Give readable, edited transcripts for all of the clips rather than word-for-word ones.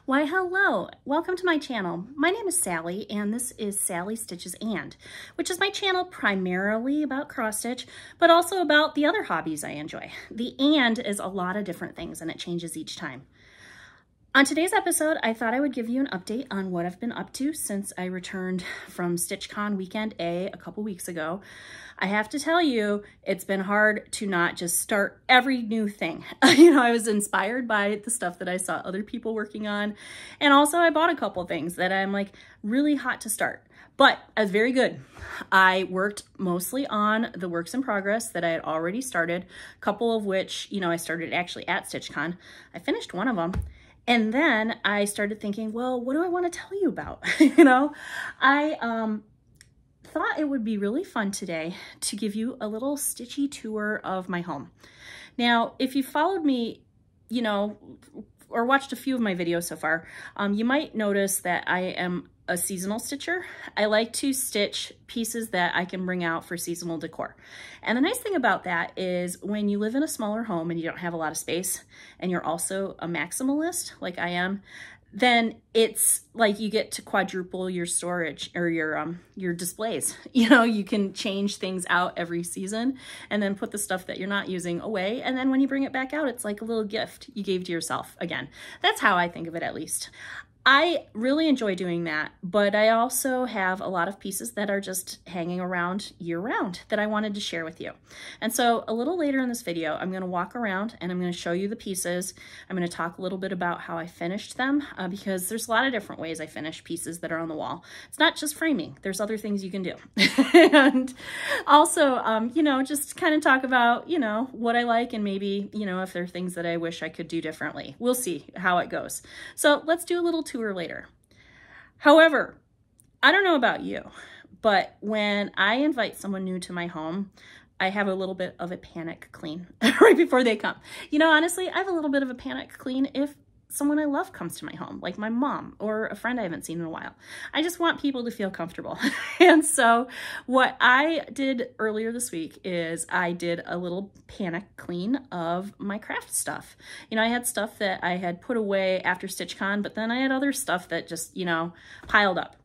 Why hello, welcome to my channel. My name is Sally and this is Sally Stitches And, which is my channel primarily about cross stitch, but also about the other hobbies I enjoy. The and is a lot of different things and it changes each time. On today's episode, I thought I would give you an update on what I've been up to since I returned from StitchCon Weekend A couple weeks ago. I have to tell you, it's been hard to not just start every new thing. I was inspired by the stuff that I saw other people working on. And also I bought a couple things that I'm like really hot to start. But I was very good. I worked mostly on the works in progress that I had already started, a couple of which, I started actually at StitchCon. I finished one of them. And then I started thinking, well, what do I want to tell you about? I thought it would be really fun today to give you a little stitchy tour of my home. Now, if you followed me, or watched a few of my videos so far, you might notice that I am a seasonal stitcher. I like to stitch pieces that I can bring out for seasonal decor. And the nice thing about that is when you live in a smaller home and you don't have a lot of space and you're also a maximalist like I am, then it's like you get to quadruple your storage or your displays. You can change things out every season and then put the stuff that you're not using away. And then when you bring it back out, it's like a little gift you gave to yourself again. That's how I think of it, at least. I really enjoy doing that, but I also have a lot of pieces that are just hanging around year-round that I wanted to share with you. And so a little later in this video, I'm going to walk around and I'm going to show you the pieces. I'm going to talk a little bit about how I finished them because there's a lot of different ways I finish pieces that are on the wall. It's not just framing. There's other things you can do. And also, just kind of talk about, what I like and maybe, if there are things that I wish I could do differently. We'll see how it goes. So let's do a little tour later. However, I don't know about you, but when I invite someone new to my home, I have a little bit of a panic clean right before they come. Honestly, I have a little bit of a panic clean if someone I love comes to my home, like my mom or a friend I haven't seen in a while. I just want people to feel comfortable. And so what I did earlier this week is I did a little panic clean of my craft stuff. I had stuff that I had put away after StitchCon, but then I had other stuff that just, piled up.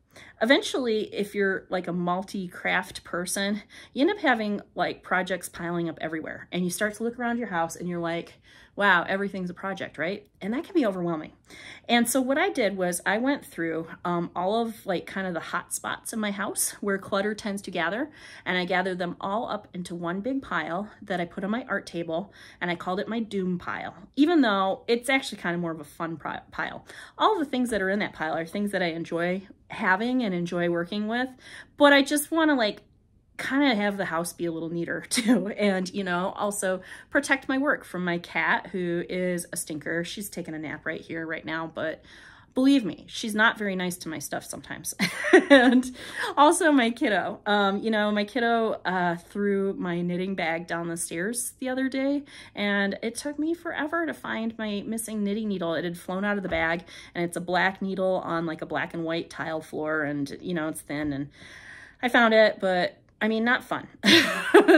Eventually, if you're like a multi-craft person, you end up having like projects piling up everywhere. And you start to look around your house and you're like, wow, everything's a project, right? And that can be overwhelming. And so what I did was I went through all of like kind of the hot spots in my house where clutter tends to gather. And I gathered them all up into one big pile that I put on my art table. And I called it my doom pile, even though it's actually kind of more of a fun pile. All the things that are in that pile are things that I enjoy having and enjoy working with. But I just want to like kind of have the house be a little neater too. And, also protect my work from my cat, who is a stinker. She's taking a nap right here, right now, but believe me, she's not very nice to my stuff sometimes. And also my kiddo, my kiddo threw my knitting bag down the stairs the other day, and it took me forever to find my missing knitting needle. It had flown out of the bag, and it's a black needle on like a black and white tile floor, and it's thin, and I found it, but not fun.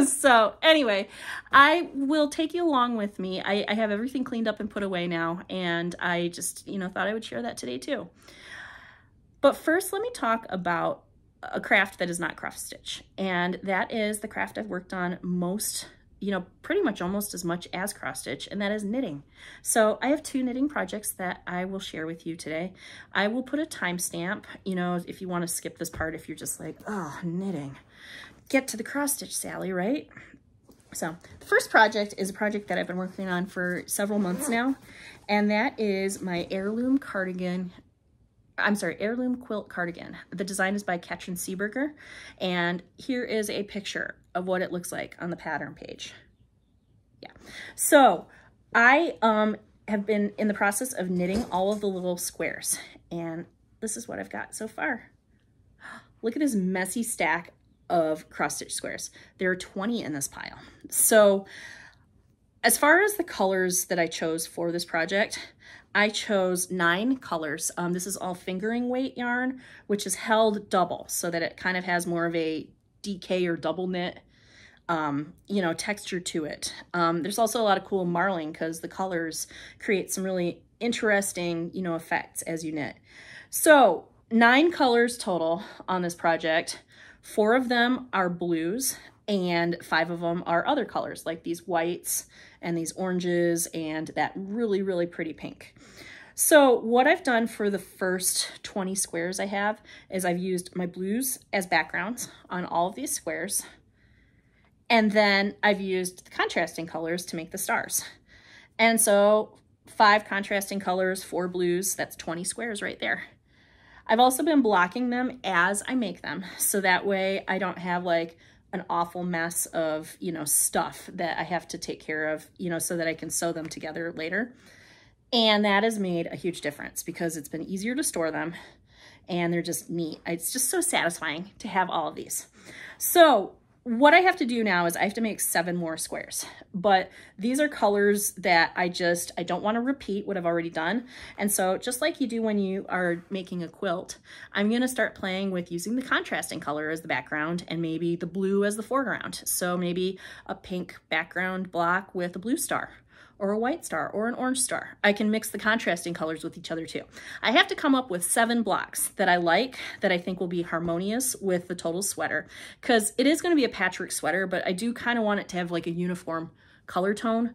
So anyway, I will take you along with me. I have everything cleaned up and put away now, and I just, thought I would share that today too. But first, let me talk about a craft that is not cross stitch, and that is the craft I've worked on most, pretty much almost as much as cross stitch, and that is knitting. So I have two knitting projects that I will share with you today. I will put a timestamp, if you want to skip this part, if you're just like, oh, knitting. Get to the cross stitch, Sally, right? So the first project is a project that I've been working on for several months now, and that is my Heirloom Quilt Cardigan. The design is by Katryn Seeburger, and here is a picture of what it looks like on the pattern page. Yeah, so I have been in the process of knitting all of the little squares, and this is what I've got so far. Look at this messy stack of cross stitch squares. There are 20 in this pile. So as far as the colors that I chose for this project, I chose 9 colors. This is all fingering weight yarn, which is held double so that it kind of has more of a DK or double knit texture to it. There's also a lot of cool marling because the colors create some really interesting, you know, effects as you knit. So 9 colors total on this project. 4 of them are blues and 5 of them are other colors like these whites and these oranges and that really, really pretty pink. So what I've done for the first 20 squares I have is I've used my blues as backgrounds on all of these squares. And then I've used the contrasting colors to make the stars. And so 5 contrasting colors, 4 blues, that's 20 squares right there. I've also been blocking them as I make them, so that way I don't have like an awful mess of, you know, stuff that I have to take care of, you know, so that I can sew them together later. And that has made a huge difference because it's been easier to store them and they're just neat. It's just so satisfying to have all of these. So what I have to do now is I have to make 7 more squares, but these are colors that I don't want to repeat what I've already done. And so just like you do when you are making a quilt, I'm going to start playing with using the contrasting color as the background and maybe the blue as the foreground. So maybe a pink background block with a blue star, or a white star, or an orange star. I can mix the contrasting colors with each other too. I have to come up with 7 blocks that I like, that I think will be harmonious with the total sweater, because it is gonna be a patchwork sweater, but I do kind of want it to have like a uniform color tone.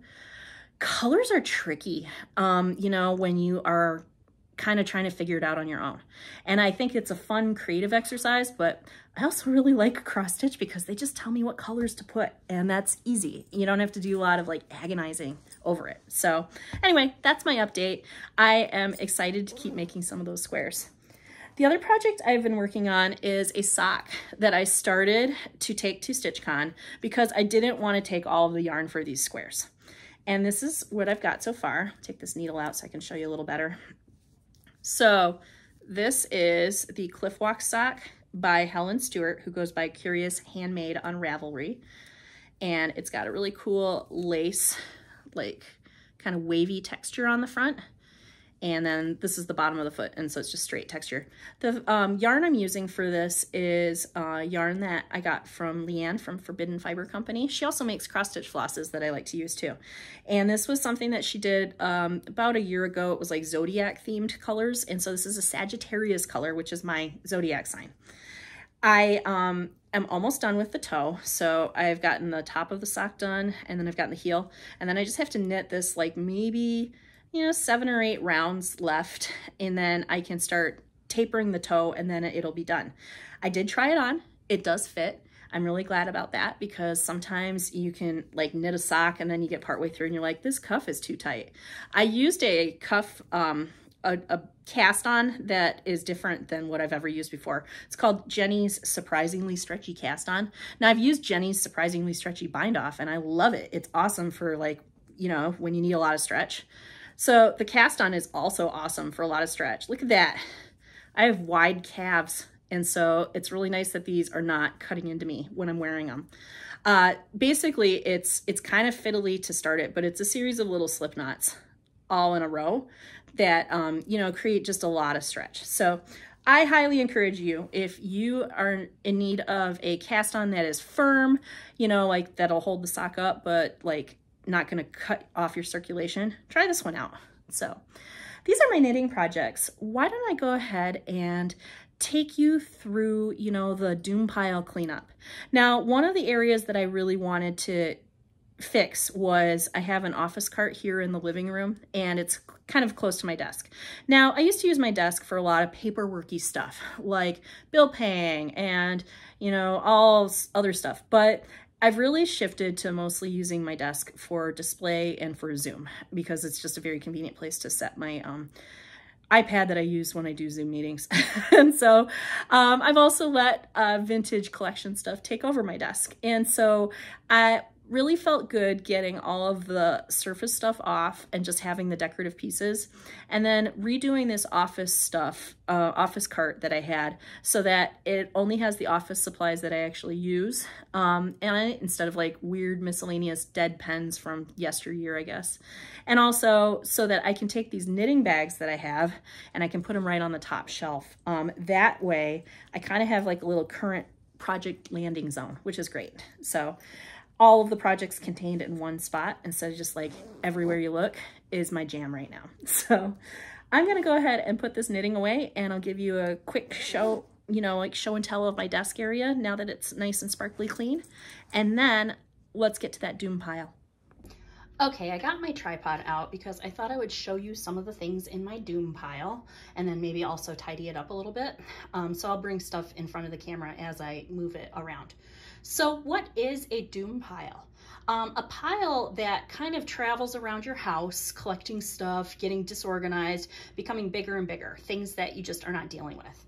Colors are tricky, you know, when you are kind of trying to figure it out on your own. And I think it's a fun creative exercise, but I also really like cross stitch because they just tell me what colors to put, and that's easy. You don't have to do a lot of like agonizing over it. So anyway, that's my update. I am excited to keep making some of those squares. The other project I've been working on is a sock that I started to take to StitchCon because I didn't want to take all of the yarn for these squares. And this is what I've got so far. Take this needle out so I can show you a little better. So this is the Cliff Walk sock by Helen Stewart, who goes by Curious Handmade on Ravelry. And it's got a really cool lace, like kind of wavy texture on the front. And then this is the bottom of the foot, and so it's just straight texture. The yarn I'm using for this is yarn that I got from Leanne from Forbidden Fiber Company. She also makes cross-stitch flosses that I like to use too. And this was something that she did about a year ago. It was like zodiac themed colors, and so this is a Sagittarius color, which is my zodiac sign. I am almost done with the toe, so I've gotten the top of the sock done, and then I've gotten the heel, and then I just have to knit this like maybe, you know, 7 or 8 rounds left, and then I can start tapering the toe, and then it'll be done. I did try it on. It does fit. I'm really glad about that because sometimes you can like knit a sock and then you get partway through and you're like, this cuff is too tight. I used a cuff, a cast on that is different than what I've ever used before. It's called Jenny's Surprisingly Stretchy Cast On. Now I've used Jenny's Surprisingly Stretchy Bind Off and I love it. It's awesome for like, you know, when you need a lot of stretch. So the cast on is also awesome for a lot of stretch. Look at that. I have wide calves, and so it's really nice that these are not cutting into me when I'm wearing them. Basically, it's kind of fiddly to start it, but it's a series of little slip knots all in a row that, you know, create just a lot of stretch. So I highly encourage you, if you are in need of a cast on that is firm, you know, like that'll hold the sock up, but like not going to cut off your circulation, try this one out. So these are my knitting projects. Why don't I go ahead and take you through, you know, the doom pile cleanup. Now, one of the areas that I really wanted to fix was I have an office cart here in the living room, and it's kind of close to my desk. Now, I used to use my desk for a lot of paperworky stuff like bill paying and, you know, all other stuff, but I've really shifted to mostly using my desk for display and for Zoom because it's just a very convenient place to set my iPad that I use when I do Zoom meetings. And so I've also let vintage collection stuff take over my desk. And so I really felt good getting all of the surface stuff off and just having the decorative pieces, and then redoing this office stuff, office cart that I had so that it only has the office supplies that I actually use, and instead of like weird miscellaneous dead pens from yesteryear, I guess. And also so that I can take these knitting bags that I have and I can put them right on the top shelf. That way I kind of have like a little current project landing zone, which is great. So all of the projects contained in one spot instead of just like everywhere you look is my jam right now. So I'm gonna go ahead and put this knitting away, and I'll give you a quick show, you know, like show and tell of my desk area now that it's nice and sparkly clean. And then let's get to that doom pile. Okay, I got my tripod out because I thought I would show you some of the things in my doom pile and then maybe also tidy it up a little bit. So I'll bring stuff in front of the camera as I move it around. So what is a doom pile? A pile that kind of travels around your house, collecting stuff, getting disorganized, becoming bigger and bigger, things that you just are not dealing with.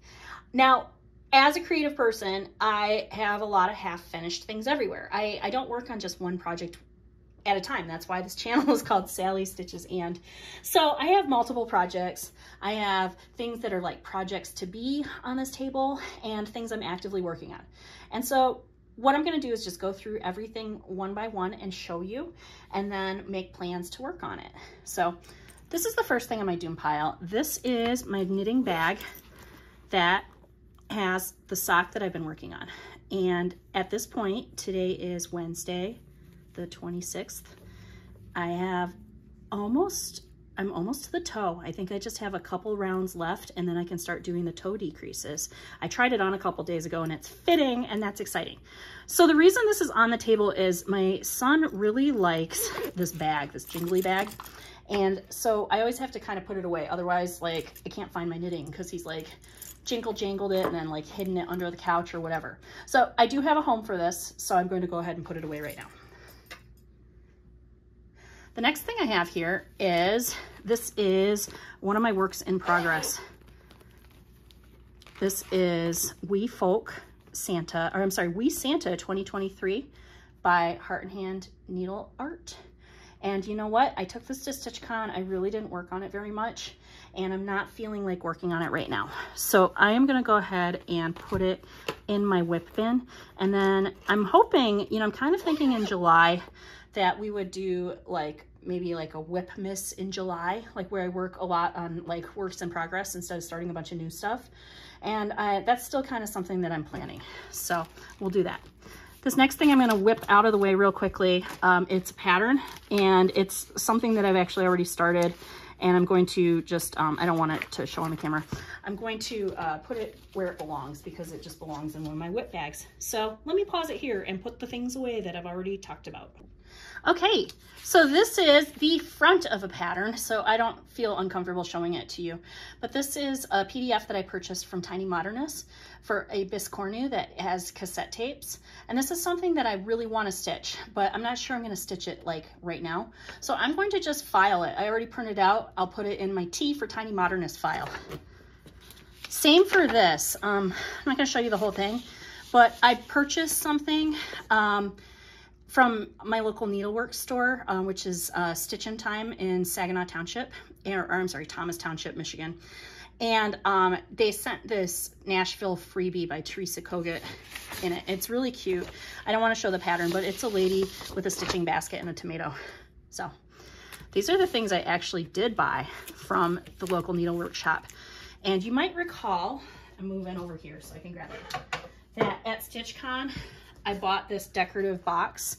Now, as a creative person, I have a lot of half-finished things everywhere. I don't work on just one project at a time. That's why this channel is called Sally Stitches And. So I have multiple projects. I have things that are like projects to be on this table and things I'm actively working on. And so what I'm going to do is just go through everything one by one and show you, and then make plans to work on it. So this is the first thing on my doom pile. This is my knitting bag that has the sock that I've been working on. And at this point, today is Wednesday, the 26th. I'm almost to the toe. I think I just have a couple rounds left, and then I can start doing the toe decreases. I tried it on a couple days ago and it's fitting, and that's exciting. So the reason this is on the table is my son really likes this bag, this jingly bag. And so I always have to kind of put it away. Otherwise, like, I can't find my knitting because he's like jangled it and then like hidden it under the couch or whatever. So I do have a home for this, so I'm going to go ahead and put it away right now. The next thing I have here is, this is one of my works in progress. This is We Santa 2023 by Heart and Hand Needle Art. And you know what? I took this to StitchCon. I really didn't work on it very much, and I'm not feeling like working on it right now. So I am gonna go ahead and put it in my whip bin. And then I'm hoping, you know, I'm kind of thinking in July that we would do like maybe like a whip miss in July, like where I work a lot on like works in progress instead of starting a bunch of new stuff. And that's still kind of something that I'm planning. So we'll do that. This next thing I'm going to whip out of the way real quickly. It's a pattern, and it's something that I've actually already started, and I'm going to just, I don't want it to show on the camera. I'm going to put it where it belongs because it just belongs in one of my whip bags. So let me pause it here and put the things away that I've already talked about. Okay, so this is the front of a pattern, so I don't feel uncomfortable showing it to you. But this is a PDF that I purchased from Tiny Modernist for a biscornu that has cassette tapes. And this is something that I really want to stitch, but I'm not sure I'm going to stitch it like right now. So I'm going to just file it. I already printed out. I'll put it in my T for Tiny Modernist file. Same for this. I'm not going to show you the whole thing, but I purchased something from my local needlework store, which is Stitch in Time in Saginaw Township, or I'm sorry, Thomas Township, Michigan. And they sent this Nashville freebie by Teresa Kogut in it. It's really cute. I don't want to show the pattern, but it's a lady with a stitching basket and a tomato. So these are the things I actually did buy from the local needlework shop. And you might recall, I'm moving over here so I can grab it, that at StitchCon, I bought this decorative box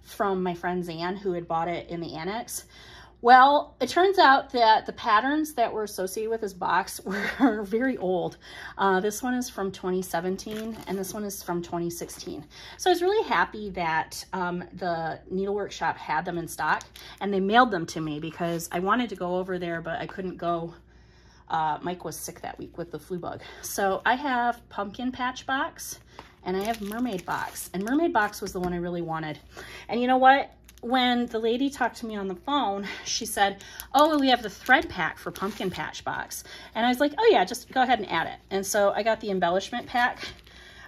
from my friend Zan, who had bought it in the annex. Well, it turns out that the patterns that were associated with this box were very old. This one is from 2017 and this one is from 2016. So I was really happy that the needlework shop had them in stock, and they mailed them to me because I wanted to go over there, but I couldn't go. Mike was sick that week with the flu bug. So I have Pumpkin Patch Box, and I have Mermaid Box, and Mermaid Box was the one I really wanted. And you know what? When the lady talked to me on the phone, she said, oh, we have the thread pack for Pumpkin Patch Box. And I was like, oh yeah, just go ahead and add it. And so I got the embellishment pack,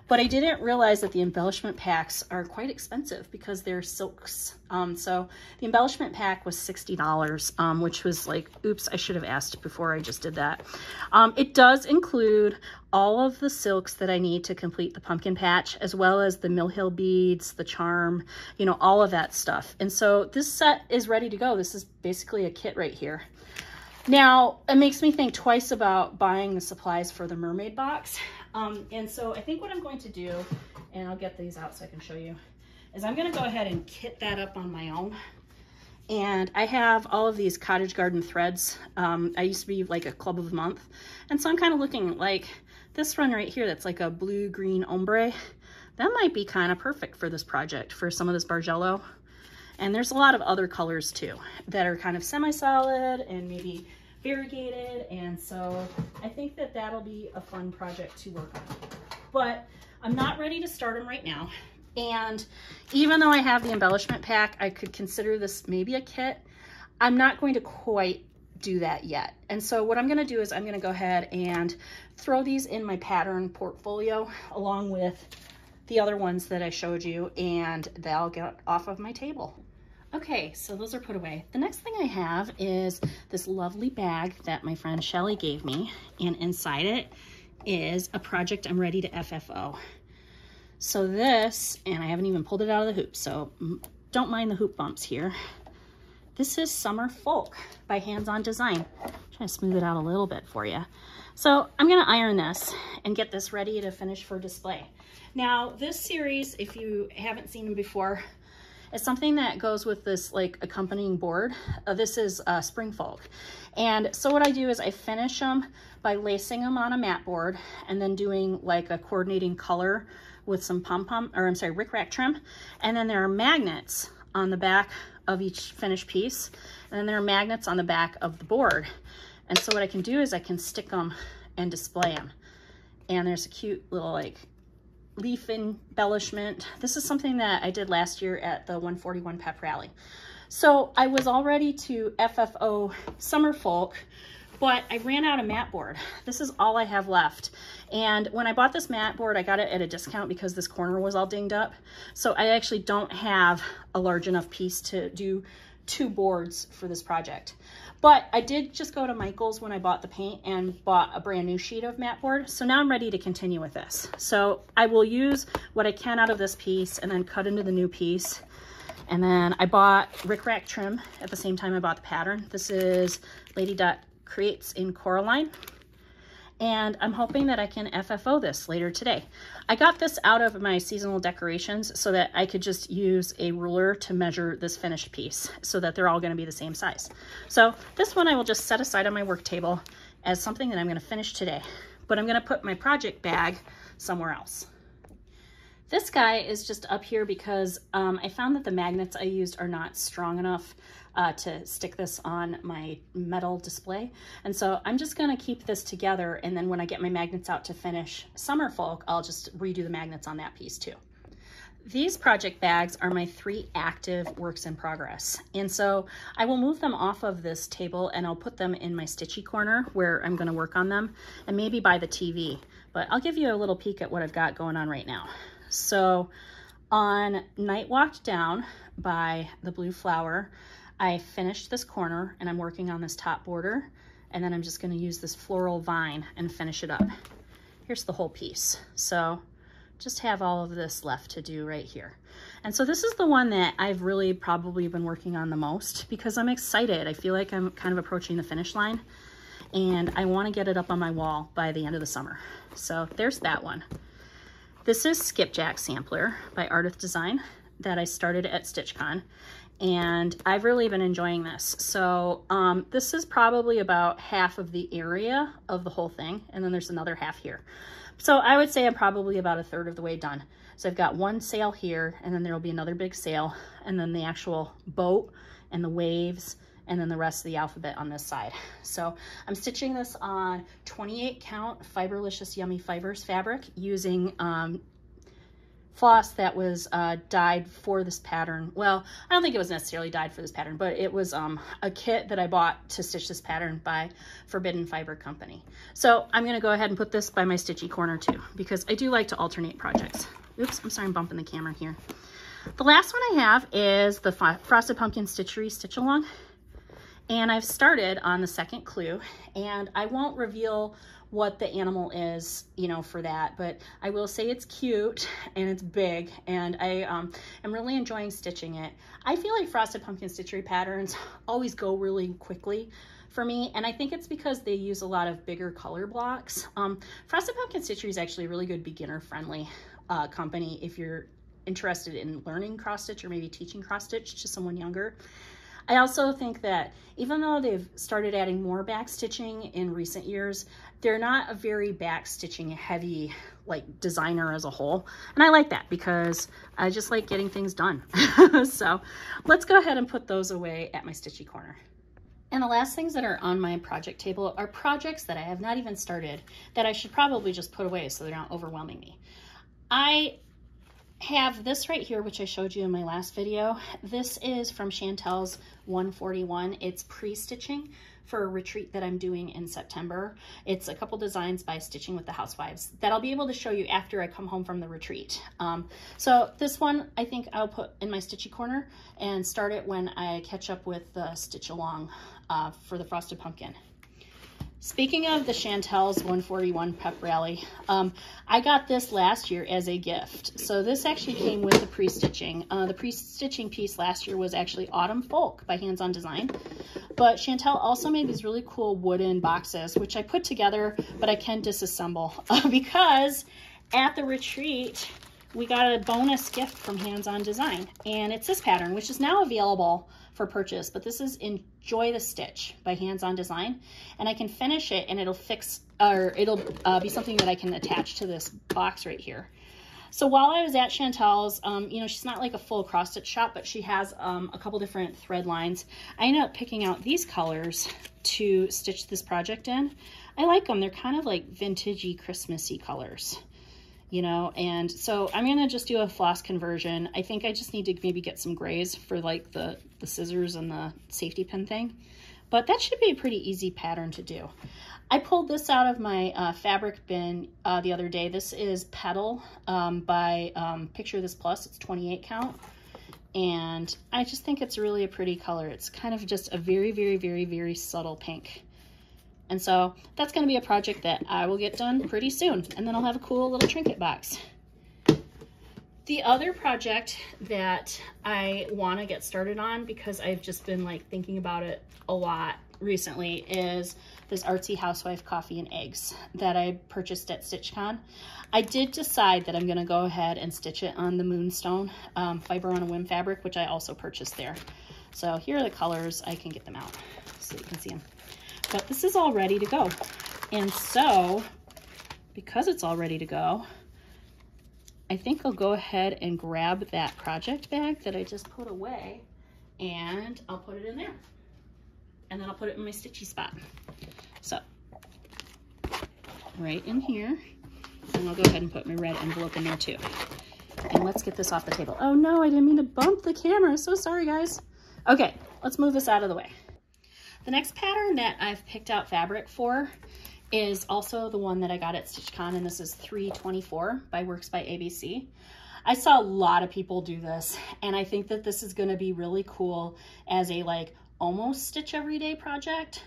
but I didn't realize that the embellishment packs are quite expensive because they're silks. So the embellishment pack was $60, which was like, oops, I should have asked before I just did that. It does include all of the silks that I need to complete the pumpkin patch, as well as the Mill Hill beads, the charm, you know, all of that stuff. And so this set is ready to go. This is basically a kit right here. Now, it makes me think twice about buying the supplies for the Mermaid Box. And so I think what I'm going to do, and I'll get these out so I can show you, is I'm gonna go ahead and kit that up on my own. And I have all of these cottage garden threads. I used to be like a club of the month. And so I'm kind of looking like this one right here that's like a blue-green ombre. That might be kind of perfect for this project, for some of this Bargello. And there's a lot of other colors too that are kind of semi-solid and maybe variegated. And so I think that that'll be a fun project to work on. But I'm not ready to start them right now. And even though I have the embellishment pack, I could consider this maybe a kit. I'm not going to quite do that yet. And so what I'm going to do is I'm going to go ahead and throw these in my pattern portfolio along with the other ones that I showed you, and they'll get off of my table. Okay, so those are put away. The next thing I have is this lovely bag that my friend Shellie gave me, and inside it is a project I'm ready to FFO. So this, and I haven't even pulled it out of the hoop, so don't mind the hoop bumps here. This is Summer Folk by Hands On Design. I'm trying to smooth it out a little bit for you. So I'm gonna iron this and get this ready to finish for display. Now this series, if you haven't seen them before, is something that goes with this like accompanying board. This is Spring Folk. And so what I do is I finish them by lacing them on a mat board and then doing like a coordinating color with some rickrack trim. And then there are magnets on the back of each finished piece. And then there are magnets on the back of the board. And so what I can do is I can stick them and display them. And there's a cute little like leaf embellishment. This is something that I did last year at the 141 Pep Rally. So I was all ready to FFO Summer Folk, but I ran out of mat board. This is all I have left. And when I bought this mat board, I got it at a discount because this corner was all dinged up. So I actually don't have a large enough piece to do 2 boards for this project. But I did just go to Michael's when I bought the paint and bought a brand new sheet of mat board. So now I'm ready to continue with this. So I will use what I can out of this piece and then cut into the new piece. And then I bought rickrack trim at the same time I bought the pattern. This is Lady Dot Creates in Coraline. And I'm hoping that I can FFO this later today. I got this out of my seasonal decorations so that I could just use a ruler to measure this finished piece so that they're all gonna be the same size. So this one I will just set aside on my work table as something that I'm gonna finish today, but I'm gonna put my project bag somewhere else. This guy is just up here because I found that the magnets I used are not strong enough to stick this on my metal display. And so I'm just gonna keep this together, and then when I get my magnets out to finish Summer Folk, I'll just redo the magnets on that piece too. These project bags are my 3 active works in progress. And so I will move them off of this table and I'll put them in my stitchy corner where I'm gonna work on them, and maybe by the TV. But I'll give you a little peek at what I've got going on right now. So on Night Walked Down by the Blue Flower, I finished this corner and I'm working on this top border, and then I'm just going to use this floral vine and finish it up. Here's the whole piece. So just have all of this left to do right here. And so this is the one that I've really probably been working on the most because I'm excited. I feel like I'm kind of approaching the finish line and I want to get it up on my wall by the end of the summer. So there's that one. This is Skipjack Sampler by Artist Design that I started at StitchCon, and I've really been enjoying this. So this is probably about half of the area of the whole thing, and then there's another half here. So I would say I'm probably about 1/3 of the way done. So I've got one sail here, and then there will be another big sail, and then the actual boat and the waves, and then the rest of the alphabet on this side. So I'm stitching this on 28 count Fiberlicious Yummy Fibers fabric using floss that was dyed for this pattern. Well, I don't think it was necessarily dyed for this pattern, but it was a kit that I bought to stitch this pattern by Forbidden Fiber Company. So I'm gonna go ahead and put this by my stitchy corner too, because I do like to alternate projects. Oops, I'm sorry, I'm bumping the camera here. The last one I have is the Frosted Pumpkin Stitchery Stitch Along. And I've started on the second clue, and I won't reveal what the animal is, you know, for that, but I will say it's cute and it's big, and I am really enjoying stitching it. I feel like Frosted Pumpkin Stitchery patterns always go really quickly for me, and I think it's because they use a lot of bigger color blocks. Frosted Pumpkin Stitchery is actually a really good beginner-friendly company if you're interested in learning cross stitch or maybe teaching cross stitch to someone younger. I also think that even though they've started adding more back stitching in recent years, they're not a very back stitching heavy like designer as a whole. And I like that because I just like getting things done. So let's go ahead and put those away at my stitchy corner. And the last things that are on my project table are projects that I have not even started that I should probably just put away so they're not overwhelming me. I have this right here, which I showed you in my last video. This is from Chantelle's 141. It's pre-stitching for a retreat that I'm doing in September. It's a couple designs by Stitching with the Housewives that I'll be able to show you after I come home from the retreat. So this one, I think I'll put in my stitchy corner and start it when I catch up with the stitch along for the Frosted Pumpkin. Speaking of the Chantelle's 141 Pep Rally, I got this last year as a gift. So this actually came with the pre-stitching. The pre-stitching piece last year was actually Autumn Folk by Hands On Design. But Chantelle also made these really cool wooden boxes, which I put together, but I can disassemble because at the retreat, we got a bonus gift from Hands On Design. And it's this pattern, which is now available for purchase, but this is Enjoy the Stitch by Hands On Design, and I can finish it and it'll fix, or it'll be something that I can attach to this box right here. So while I was at Chantelle's, you know, she's not like a full cross stitch shop, but she has a couple different thread lines. I ended up picking out these colors to stitch this project in. I like them. They're kind of like vintagey, Christmassy colors. You know, and so I'm gonna just do a floss conversion. I think I just need to maybe get some grays for like the scissors and the safety pin thing, but that should be a pretty easy pattern to do. I pulled this out of my fabric bin the other day. This is Petal by Picture This Plus. It's 28 count, and I just think it's really a pretty color. It's kind of just a very, very, very, very subtle pink. And so that's going to be a project that I will get done pretty soon. And then I'll have a cool little trinket box. The other project that I want to get started on, because I've just been like thinking about it a lot recently, is this Artsy Housewife Coffee and Eggs that I purchased at StitchCon. I did decide that I'm going to go ahead and stitch it on the Moonstone Fiber on a Whim fabric, which I also purchased there. So here are the colors. I can get them out so you can see them. But this is all ready to go. And so, because it's all ready to go, I think I'll go ahead and grab that project bag that I just put away, and I'll put it in there. And then I'll put it in my stitchy spot. So, right in here. And I'll go ahead and put my red envelope in there too. And let's get this off the table. Oh no, I didn't mean to bump the camera. So sorry, guys. Okay, let's move this out of the way. The next pattern that I've picked out fabric for is also the one that I got at StitchCon, and this is 324 by Works by ABC. I saw a lot of people do this, and I think that this is going to be really cool as a like almost stitch everyday project,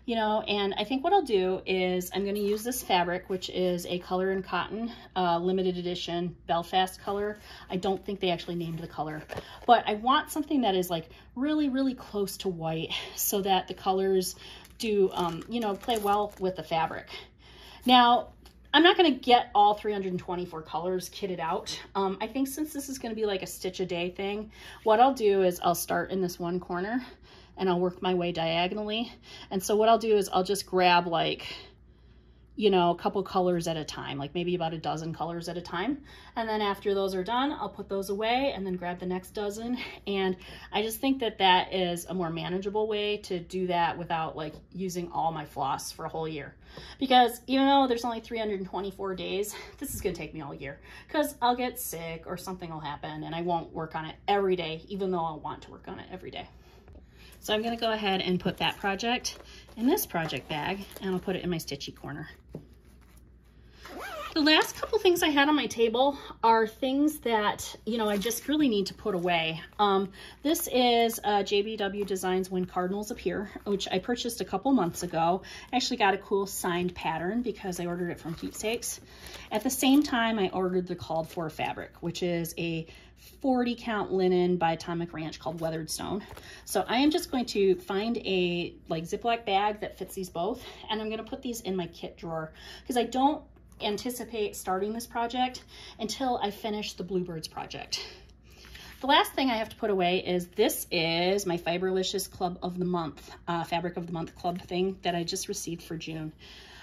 you know. And I think what I'll do is I'm going to use this fabric, which is a Color and Cotton limited edition Belfast color. I don't think they actually named the color, but I want something that is like really, really close to white so that the colors do, you know, play well with the fabric. Now, I'm not going to get all 324 colors kitted out. I think since this is going to be like a stitch a day thing, what I'll do is I'll start in this one corner and I'll work my way diagonally. And so what I'll do is I'll just grab like, you know, a couple colors at a time, like maybe about a dozen colors at a time. And then after those are done, I'll put those away and then grab the next dozen. And I just think that that is a more manageable way to do that without like using all my floss for a whole year. Because even though there's only 324 days, this is gonna take me all year because I'll get sick or something will happen and I won't work on it every day, even though I want to work on it every day. So I'm gonna go ahead and put that project in this project bag and I'll put it in my stitchy corner. The last couple things I had on my table are things that, you know, I just really need to put away. This is JBW Designs When Cardinals Appear, which I purchased a couple months ago. I actually got a cool signed pattern because I ordered it from Keepsakes. At the same time, I ordered the called for fabric, which is a 40 count linen by Atomic Ranch called Weathered Stone. So I am just going to find a like Ziploc bag that fits these both, and I'm going to put these in my kit drawer because I don't anticipate starting this project until I finish the Bluebirds project. The last thing I have to put away is this is my Fiberlicious Club of the Month, Fabric of the Month Club thing that I just received for June.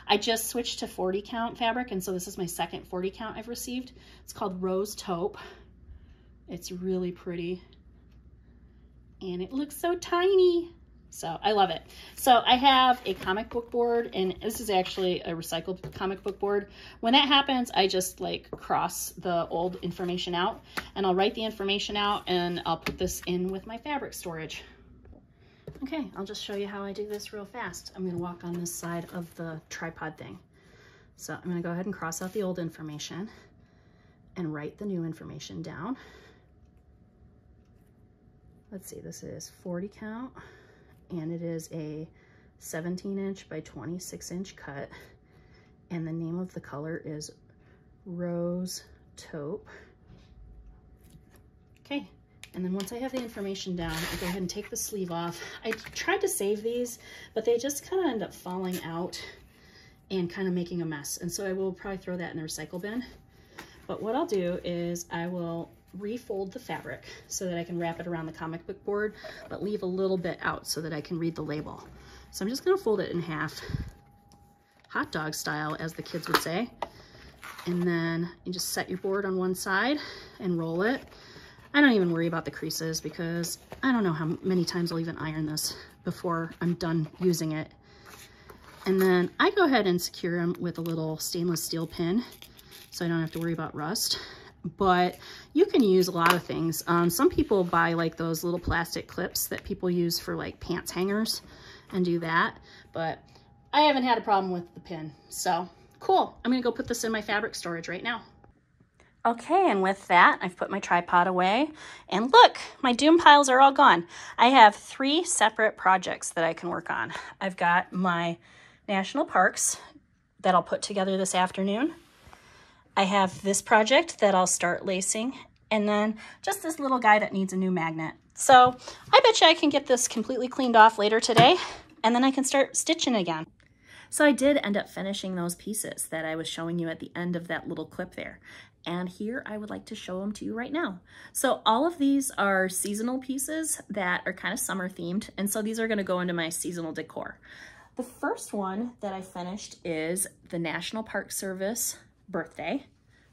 I just switched to 40 count fabric, and so this is my second 40 count I've received. It's called Rose Taupe. It's really pretty, and it looks so tiny. So I love it. So I have a comic book board, and this is actually a recycled comic book board. When that happens, I just like cross the old information out, and I'll write the information out, and I'll put this in with my fabric storage. Okay, I'll just show you how I do this real fast. I'm gonna walk on this side of the tripod thing. So I'm gonna go ahead and cross out the old information and write the new information down. Let's see, this is 40 count. And it is a 17-inch by 26-inch cut, and the name of the color is Rose Taupe. Okay, and then once I have the information down, I go ahead and take the sleeve off. I tried to save these, but they just kind of end up falling out and kind of making a mess, and so I will probably throw that in the recycle bin. But what I'll do is I will refold the fabric so that I can wrap it around the comic book board, but leave a little bit out so that I can read the label. So I'm just gonna fold it in half, hot dog style, as the kids would say. And then you just set your board on one side and roll it. I don't even worry about the creases because I don't know how many times I'll even iron this before I'm done using it. And then I go ahead and secure them with a little stainless steel pin so I don't have to worry about rust. But you can use a lot of things. Some people buy like those little plastic clips that people use for like pants hangers and do that, but I haven't had a problem with the pin. So cool. I'm gonna go put this in my fabric storage right now. Okay, and with that, I've put my tripod away, and look, my doom piles are all gone. I have 3 separate projects that I can work on. I've got my national parks that I'll put together this afternoon. I have this project that I'll start lacing, and then just this little guy that needs a new magnet. So I bet you I can get this completely cleaned off later today, and then I can start stitching again. So I did end up finishing those pieces that I was showing you at the end of that little clip there. And here I would like to show them to you right now. So all of these are seasonal pieces that are kind of summer themed, and so these are gonna go into my seasonal decor. The first one that I finished is the National Park Service Birthday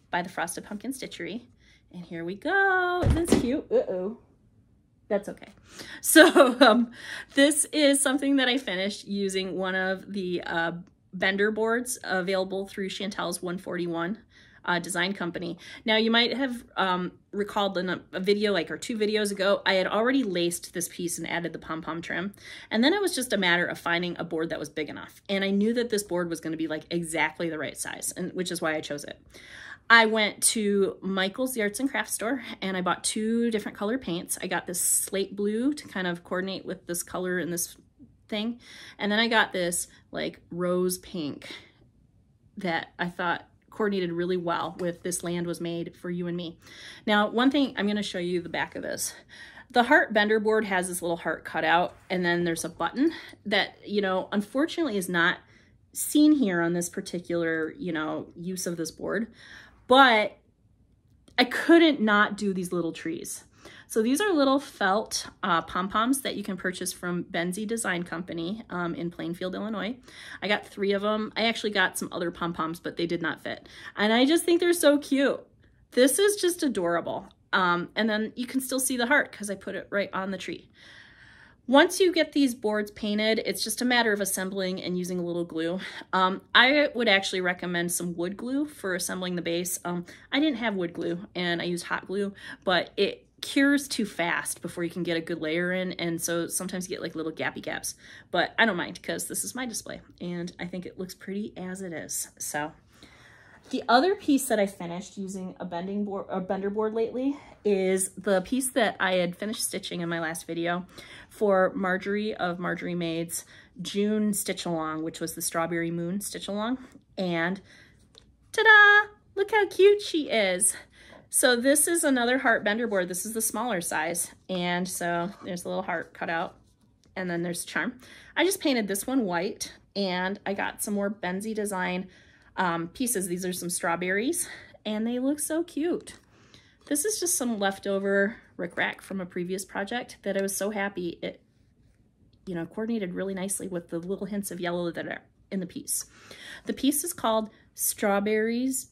by the Frosted Pumpkin Stitchery. And here we go. Isn't this cute? Uh-oh. That's okay. So this is something that I finished using one of the bender boards available through Chantelle's 141 design company. Now you might have recalled in a video or 2 videos ago, I had already laced this piece and added the pom-pom trim. And then it was just a matter of finding a board that was big enough. And I knew that this board was gonna be like exactly the right size, and which is why I chose it. I went to Michael's, the arts and crafts store, and I bought 2 different color paints. I got this slate blue to kind of coordinate with this color and this thing. And then I got this like rose pink that I thought coordinated really well with This Land Was Made for You and Me. Now, one thing, I'm gonna show you the back of this. The heart bender board has this little heart cut out, and then there's a button that, you know, unfortunately is not seen here on this particular, you know, use of this board. But I couldn't not do these little trees. So these are little felt pom-poms that you can purchase from Benzie Design Company in Plainfield, Illinois. I got 3 of them. I actually got some other pom-poms, but they did not fit. And I just think they're so cute. This is just adorable. And then you can still see the heart because I put it right on the tree. Once you get these boards painted, it's just a matter of assembling and using a little glue. I would actually recommend some wood glue for assembling the base. I didn't have wood glue and I used hot glue, but it cures too fast before you can get a good layer in, and so sometimes you get like little gappy gaps. But I don't mind because this is my display and I think it looks pretty as it is. So the other piece that I finished using a bender board lately is the piece that I had finished stitching in my last video for Marjorie of Marjorie Made's June stitch along, which was the Strawberry Moon stitch along. And ta-da! Look how cute she is. So this is another heart bender board. This is the smaller size. And so there's a little heart cut out, and then there's the charm. I just painted this one white, and I got some more Benzie Design pieces. These are some strawberries and they look so cute. This is just some leftover rickrack from a previous project that I was so happy it, you know, coordinated really nicely with the little hints of yellow that are in the piece. The piece is called Mouse's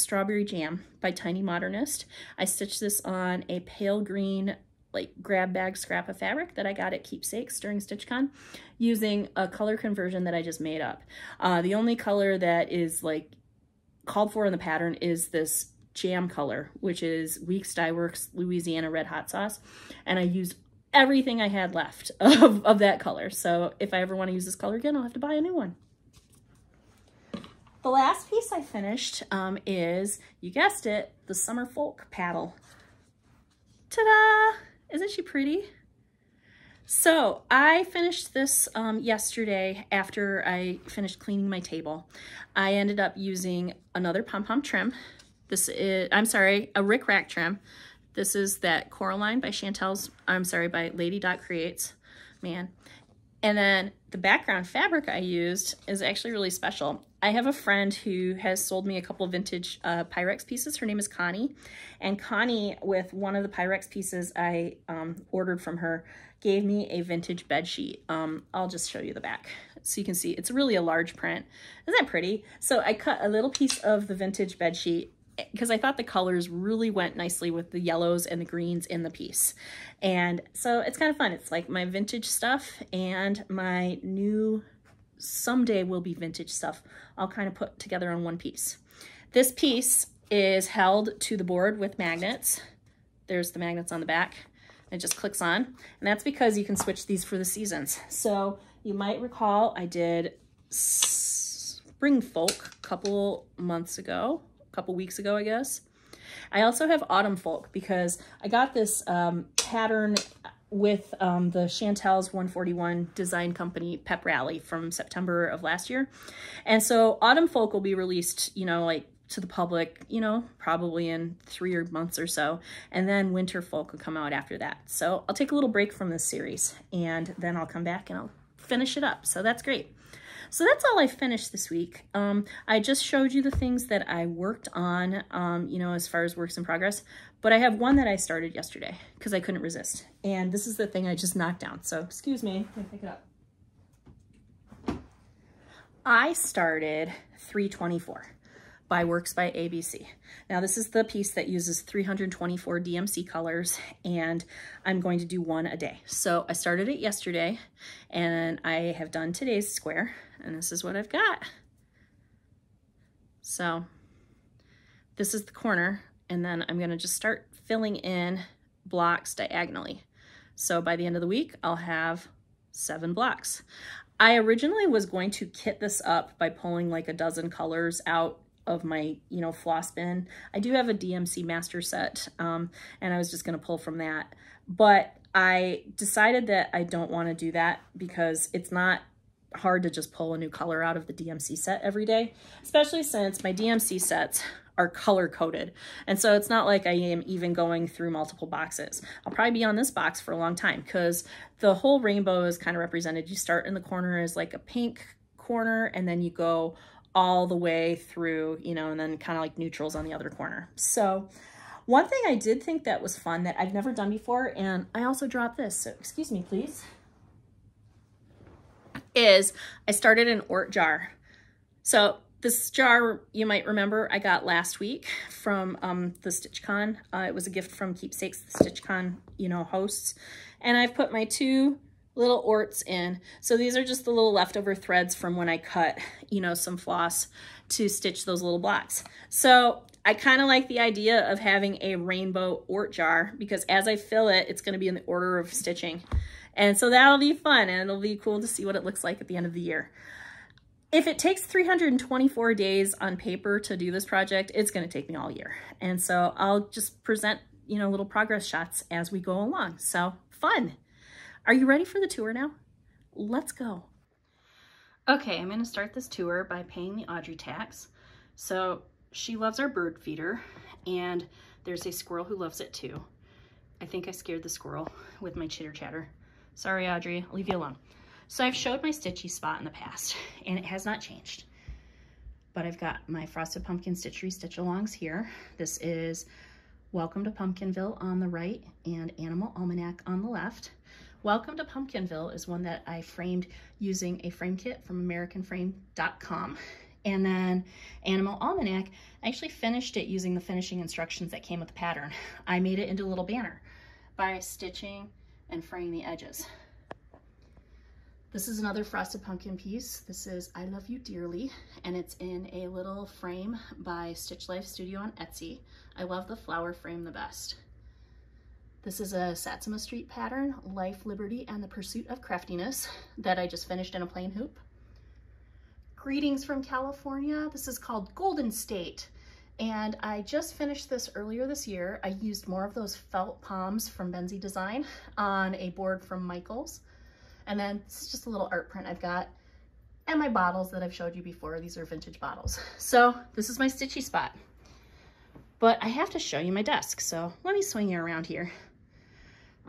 Strawberry Jam by Tiny Modernist. I stitched this on a pale green like grab bag scrap of fabric that I got at Keepsakes during StitchCon using a color conversion that I just made up. The only color that is like called for in the pattern is this jam color, which is Weeks Dye Works Louisiana Red Hot Sauce. And I used everything I had left of that color. So if I ever want to use this color again, I'll have to buy a new one. The last piece I finished is, you guessed it, the Summer Folk paddle. Ta-da! Isn't she pretty? So I finished this yesterday after I finished cleaning my table. I ended up using another pom-pom trim. This is, a rickrack trim. This is that Coraline by by Lady Dot Creates. Man. And then the background fabric I used is actually really special. I have a friend who has sold me a couple of vintage Pyrex pieces. Her name is Connie. And Connie, with one of the Pyrex pieces I ordered from her, gave me a vintage bed sheet. I'll just show you the back so you can see. It's really a large print. Isn't that pretty? So I cut a little piece of the vintage bed sheet because I thought the colors really went nicely with the yellows and the greens in the piece. And so it's kind of fun. It's like my vintage stuff and my new someday will be vintage stuff I'll kind of put together on one piece. This piece is held to the board with magnets. There's the magnets on the back. It just clicks on, and that's because you can switch these for the seasons. So you might recall I did Spring Folk a couple weeks ago, I guess. I also have Autumn Folk because I got this pattern with the Chantelle's 141 Design Company Pep Rally from September of last year. And so Autumn Folk will be released, you know, like to the public, you know, probably in 3 months or so. And then Winter Folk will come out after that. So I'll take a little break from this series and then I'll come back and I'll finish it up. So that's great. So that's all I finished this week. I just showed you the things that I worked on, you know, as far as works in progress, but I have one that I started yesterday because I couldn't resist. And this is the thing I just knocked down. So excuse me, let me pick it up. I started 324 by Works by ABC. Now this is the piece that uses 324 DMC colors and I'm going to do one a day. So I started it yesterday and I have done today's square and this is what I've got. So this is the corner and then I'm gonna just start filling in blocks diagonally. So by the end of the week, I'll have 7 blocks. I originally was going to kit this up by pulling like a dozen colors out of my, you know, floss bin. I do have a DMC master set, and I was just going to pull from that. But I decided that I don't want to do that because it's not hard to just pull a new color out of the DMC set every day, especially since my DMC sets are color coded. And so it's not like I am even going through multiple boxes. I'll probably be on this box for a long time because the whole rainbow is kind of represented. You start in the corner as like a pink corner and then you go all the way through, you know, and then kind of like neutrals on the other corner. So one thing I did think that was fun that I've never done before, and I also dropped this, so excuse me, please, is I started an Ort jar. So this jar, you might remember, I got last week from the StitchCon. It was a gift from Keepsakes, the StitchCon, you know, hosts. And I've put my 2 little orts in. So these are just the little leftover threads from when I cut, you know, some floss to stitch those little blocks. So I kind of like the idea of having a rainbow Ort jar because as I fill it, it's going to be in the order of stitching. And so that'll be fun and it'll be cool to see what it looks like at the end of the year. If it takes 324 days on paper to do this project, it's going to take me all year. And so I'll just present, you know, little progress shots as we go along. So fun. Are you ready for the tour now? Let's go. Okay, I'm gonna start this tour by paying the Audrey tax. So she loves our bird feeder and there's a squirrel who loves it too. I think I scared the squirrel with my chitter chatter. Sorry, Audrey, I'll leave you alone. So I've showed my stitchy spot in the past and it has not changed, but I've got my Frosted Pumpkin Stitchery stitch alongs here. This is Welcome to Pumpkinville on the right and Animal Almanac on the left. Welcome to Pumpkinville is one that I framed using a frame kit from AmericanFrame.com. And then Animal Almanac, I actually finished it using the finishing instructions that came with the pattern. I made it into a little banner by stitching and fraying the edges. This is another Frosted Pumpkin piece. This is I Love You Dearly, and it's in a little frame by Stitch Life Studio on Etsy. I love the flower frame the best. This is a Satsuma Street pattern, Life, Liberty, and the Pursuit of Craftiness, that I just finished in a plain hoop. Greetings from California. This is called Golden State, and I just finished this earlier this year. I used more of those felt palms from Benzie Design on a board from Michaels. And then it's just a little art print I've got. And my bottles that I've showed you before. These are vintage bottles. So this is my stitchy spot. But I have to show you my desk. So let me swing you around here.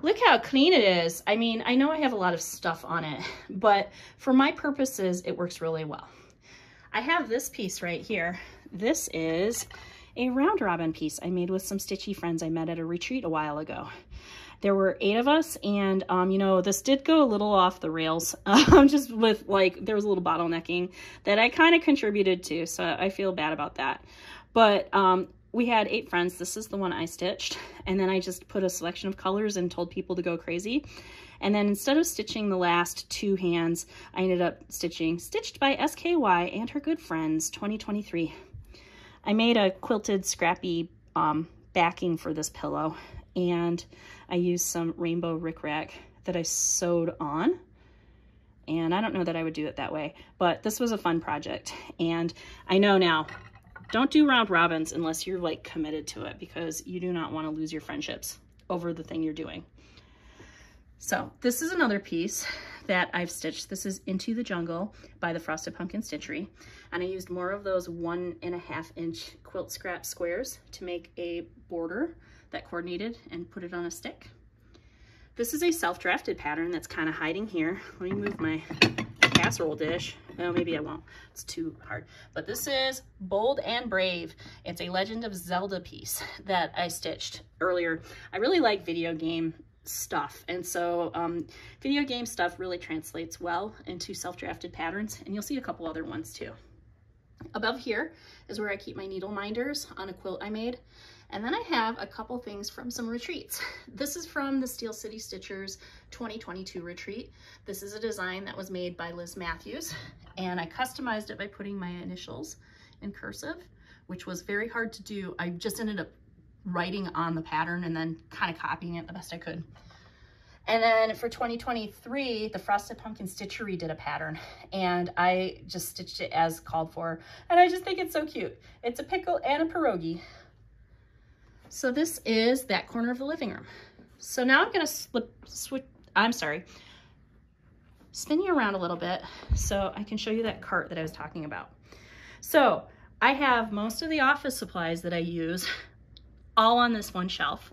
Look how clean it is. I mean, I know I have a lot of stuff on it, but for my purposes, it works really well. I have this piece right here. This is a round robin piece I made with some stitchy friends I met at a retreat a while ago. There were 8 of us, and you know, this did go a little off the rails, just with like, there was a little bottlenecking that I kind of contributed to, so I feel bad about that. But we had 8 friends. This is the one I stitched, and then I just put a selection of colors and told people to go crazy. And then instead of stitching the last 2 hands, I ended up stitching Stitched by SKY and Her Good Friends 2023. I made a quilted scrappy backing for this pillow, and I used some rainbow rickrack that I sewed on. And I don't know that I would do it that way, but this was a fun project. And I know now, don't do round robins unless you're like committed to it, because you do not want to lose your friendships over the thing you're doing. So this is another piece that I've stitched. This is Into the Jungle by the Frosted Pumpkin Stitchery. And I used more of those 1.5 inch quilt scrap squares to make a border that coordinated and put it on a stick. This is a self-drafted pattern that's kind of hiding here. Let me move my casserole dish. Oh, maybe I won't. It's too hard. But this is Bold and Brave. It's a Legend of Zelda piece that I stitched earlier. I really like video game stuff, and so video game stuff really translates well into self-drafted patterns, and you'll see a couple other ones too. Above here is where I keep my needle minders on a quilt I made. And then I have a couple things from some retreats. This is from the Steel City Stitchers 2022 retreat. This is a design that was made by Liz Matthews, and I customized it by putting my initials in cursive, which was very hard to do. I just ended up writing on the pattern and then kind of copying it the best I could. And then for 2023, the Frosted Pumpkin Stitchery did a pattern, and I just stitched it as called for, and I just think it's so cute. It's a pickle and a pierogi. So this is that corner of the living room. So now I'm gonna spin you around a little bit so I can show you that cart that I was talking about. So I have most of the office supplies that I use all on this one shelf.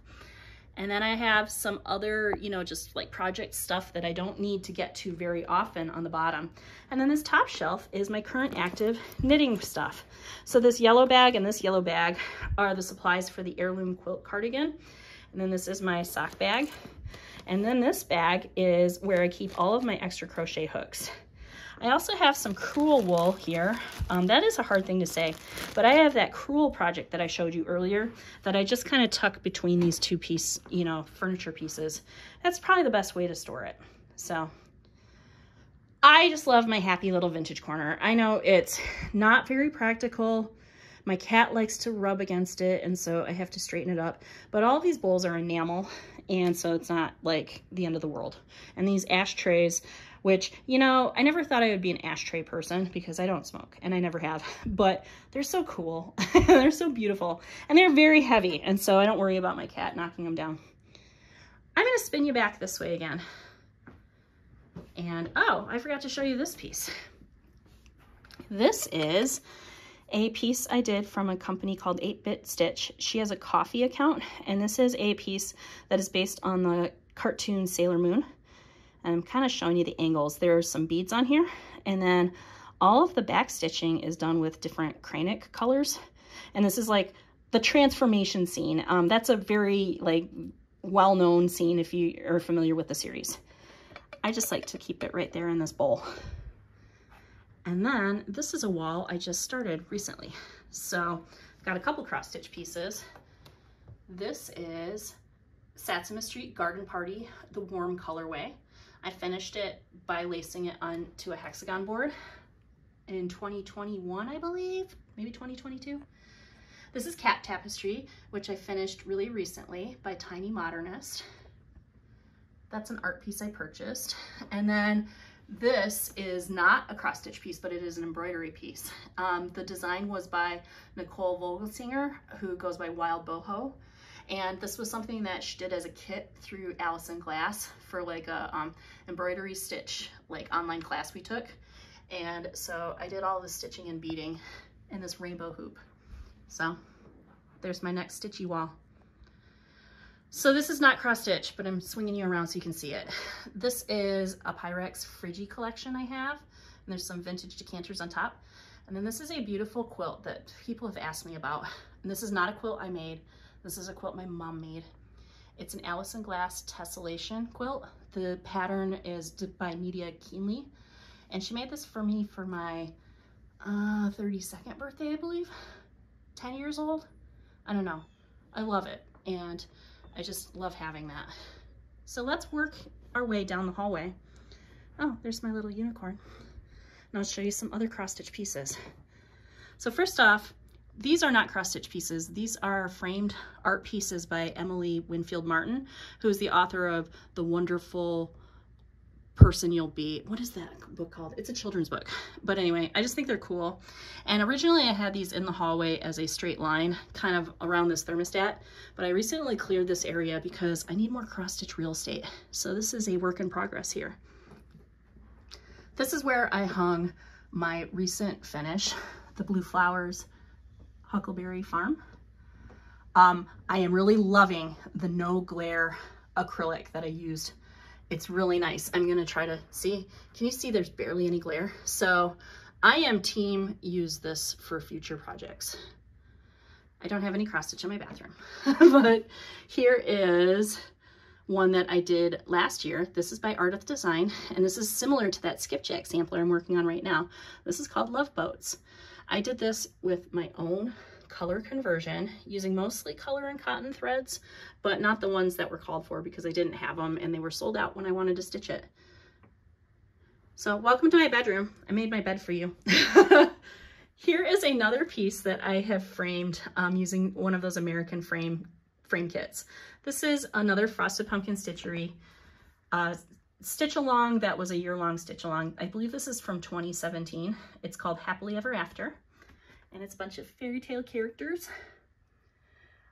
And then I have some other, you know, just like project stuff that I don't need to get to very often on the bottom. And then this top shelf is my current active knitting stuff. So this yellow bag and this yellow bag are the supplies for the Heirloom Quilt Cardigan. And then this is my sock bag. And then this bag is where I keep all of my extra crochet hooks. I also have some crewel wool here. That is a hard thing to say, but I have that crewel project that I showed you earlier that I just kind of tuck between these 2 furniture pieces. That's probably the best way to store it. So I just love my happy little vintage corner. I know it's not very practical. My cat likes to rub against it, and so I have to straighten it up. But all of these bowls are enamel, and so it's not like the end of the world. And these ashtrays, which, you know, I never thought I would be an ashtray person because I don't smoke, and I never have, but they're so cool. They're so beautiful, and they're very heavy, and so I don't worry about my cat knocking them down. I'm gonna spin you back this way again. And, oh, I forgot to show you this piece. This is a piece I did from a company called 8-Bit Stitch. She has a coffee account, and this is a piece that is based on the cartoon Sailor Moon. And I'm kind of showing you the angles. There's some beads on here, and then all of the back stitching is done with different Kranic colors. And this is like the transformation scene. That's a very like well-known scene if you are familiar with the series. I just like to keep it right there in this bowl. And then this is a wall I just started recently. So I've got a couple cross stitch pieces. This is Satsuma Street Garden Party, the warm colorway. I finished it by lacing it onto a hexagon board in 2021, I believe, maybe 2022. This is Cat Tapestry, which I finished really recently by Tiny Modernist. That's an art piece I purchased. And then this is not a cross stitch piece, but it is an embroidery piece. The design was by Nicole Vogelsinger, who goes by Wild Boho. And this was something that she did as a kit through Allison Glass for like a embroidery stitch, like online class we took. And so I did all the stitching and beading in this rainbow hoop. So there's my next stitchy wall. So this is not cross stitch, but I'm swinging you around so you can see it. This is a Pyrex Frigi collection I have, and there's some vintage decanters on top. And then this is a beautiful quilt that people have asked me about. And this is not a quilt I made. This is a quilt my mom made. It's an Allison Glass tessellation quilt. The pattern is by Media Keenly. And she made this for me for my 32nd birthday, I believe. 10 years old? I don't know. I love it. And I just love having that. So let's work our way down the hallway. Oh, there's my little unicorn. And I'll show you some other cross stitch pieces. So first off, these are not cross stitch pieces. These are framed art pieces by Emily Winfield Martin, who is the author of The Wonderful Person You'll Be. What is that book called? It's a children's book. But anyway, I just think they're cool. And originally I had these in the hallway as a straight line, kind of around this thermostat, but I recently cleared this area because I need more cross stitch real estate. So this is a work in progress here. This is where I hung my recent finish, the Blue Flowers Huckleberry Farm. I am really loving the no glare acrylic that I used. It's really nice. I'm gonna try to see. Can you see there's barely any glare? So I am team use this for future projects. I don't have any cross stitch in my bathroom, but here is one that I did last year. This is by Ardith Design, and this is similar to that skipjack sampler I'm working on right now. This is called Love Boats. I did this with my own color conversion using mostly color and cotton threads, but not the ones that were called for because I didn't have them and they were sold out when I wanted to stitch it. So welcome to my bedroom. I made my bed for you. Here is another piece that I have framed using one of those American frame kits. This is another Frosted Pumpkin Stitchery stitch along that was a year-long stitch along. I believe this is from 2017. It's called Happily Ever After. And it's a bunch of fairy tale characters.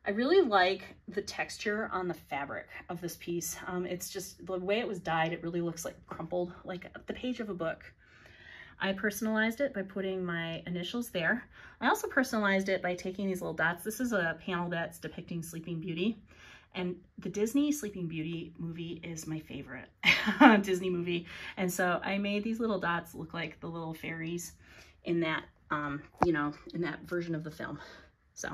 I really like the texture on the fabric of this piece. It's just the way it was dyed, it really looks like crumpled, like the page of a book. I personalized it by putting my initials there. I also personalized it by taking these little dots. This is a panel that's depicting Sleeping Beauty. And the Disney Sleeping Beauty movie is my favorite Disney movie. And so I made these little dots look like the little fairies in that you know, in that version of the film. So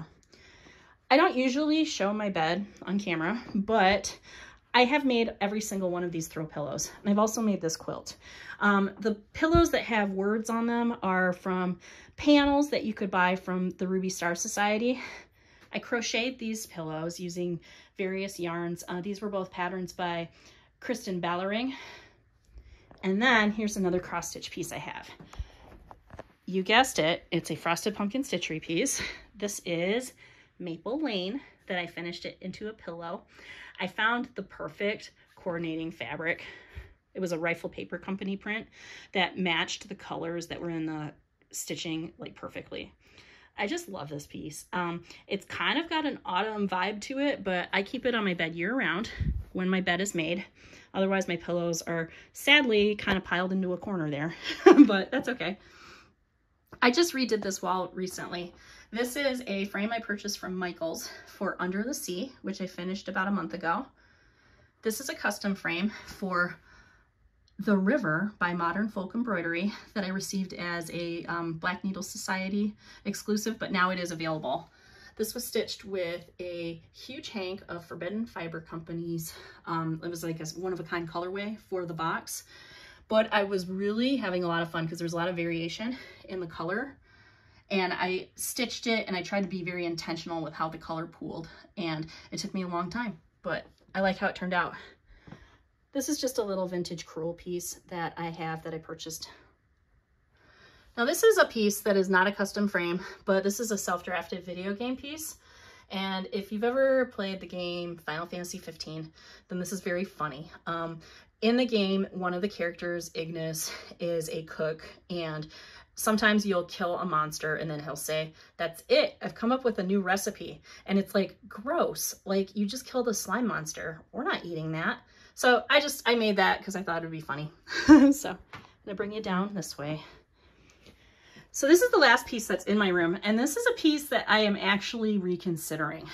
I don't usually show my bed on camera, but I have made every single one of these throw pillows. And I've also made this quilt. The pillows that have words on them are from panels that you could buy from the Ruby Star Society. I crocheted these pillows using various yarns. These were both patterns by Kristen Ballering. And then here's another cross stitch piece I have. You guessed it, it's a Frosted Pumpkin Stitchery piece. This is Maple Lane that I finished it into a pillow. I found the perfect coordinating fabric. It was a Rifle Paper Company print that matched the colors that were in the stitching like perfectly. I just love this piece. It's kind of got an autumn vibe to it, but I keep it on my bed year round when my bed is made. Otherwise my pillows are sadly kind of piled into a corner there, but that's okay. I just redid this wall recently. This is a frame I purchased from Michaels for Under the Sea, which I finished about a month ago. This is a custom frame for The River by Modern Folk Embroidery that I received as a Black Needle Society exclusive, but now it is available. This was stitched with a huge hank of Forbidden Fiber Company's, it was like a one-of-a-kind colorway for the box, but I was really having a lot of fun because there's a lot of variation in the color, and I stitched it and I tried to be very intentional with how the color pooled, and it took me a long time, but I like how it turned out. This is just a little vintage crewel piece that I have that I purchased. Now this is a piece that is not a custom frame, but this is a self-drafted video game piece. And if you've ever played the game Final Fantasy 15, then this is very funny. In the game, one of the characters, Ignis, is a cook, and sometimes you'll kill a monster and then he'll say, "That's it, I've come up with a new recipe." And it's like, gross, like you just killed a slime monster. We're not eating that. So I made that because I thought it would be funny. So I'm gonna bring you down this way. So this is the last piece that's in my room, and this is a piece that I am actually reconsidering.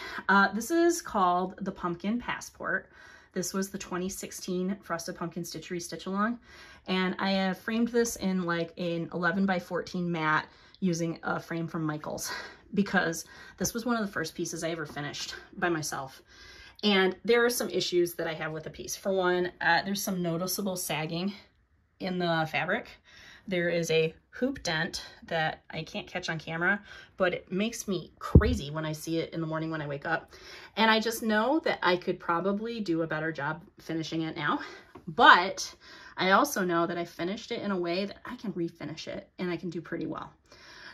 This is called the Pumpkin Passport. This was the 2016 Frosted Pumpkin Stitchery Stitch Along, and I have framed this in like an 11 by 14 mat using a frame from Michaels, because this was one of the first pieces I ever finished by myself. And there are some issues that I have with the piece. For one, there's some noticeable sagging in the fabric. There is a hoop dent that I can't catch on camera, but it makes me crazy when I see it in the morning when I wake up. And I just know that I could probably do a better job finishing it now. But I also know that I finished it in a way that I can refinish it and I can do pretty well.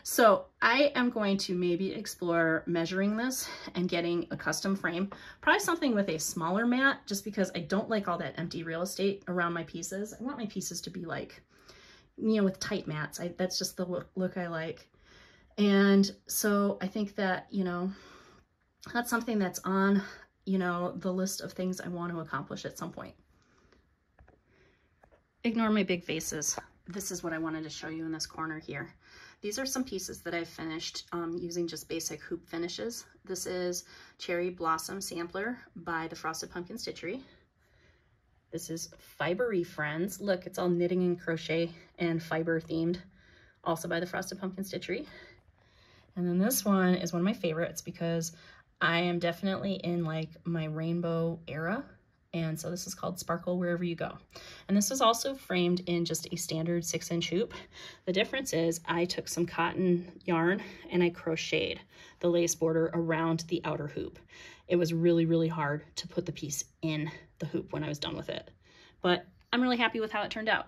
So I am going to maybe explore measuring this and getting a custom frame, probably something with a smaller mat, just because I don't like all that empty real estate around my pieces. I want my pieces to be like, you know, with tight mats. That's just the look I like. And so I think that, you know, that's something that's on, you know, the list of things I want to accomplish at some point. Ignore my big faces. This is what I wanted to show you in this corner here. These are some pieces that I've finished using just basic hoop finishes. This is Cherry Blossom Sampler by the Frosted Pumpkin Stitchery. This is Fibery Friends. Look, it's all knitting and crochet and fiber themed, also by the Frosted Pumpkin Stitchery. And then this one is one of my favorites because I am definitely in like my rainbow era. And so this is called Sparkle Wherever You Go. And this is also framed in just a standard 6-inch hoop. The difference is I took some cotton yarn and I crocheted the lace border around the outer hoop. It was really, really hard to put the piece in the hoop when I was done with it. But I'm really happy with how it turned out.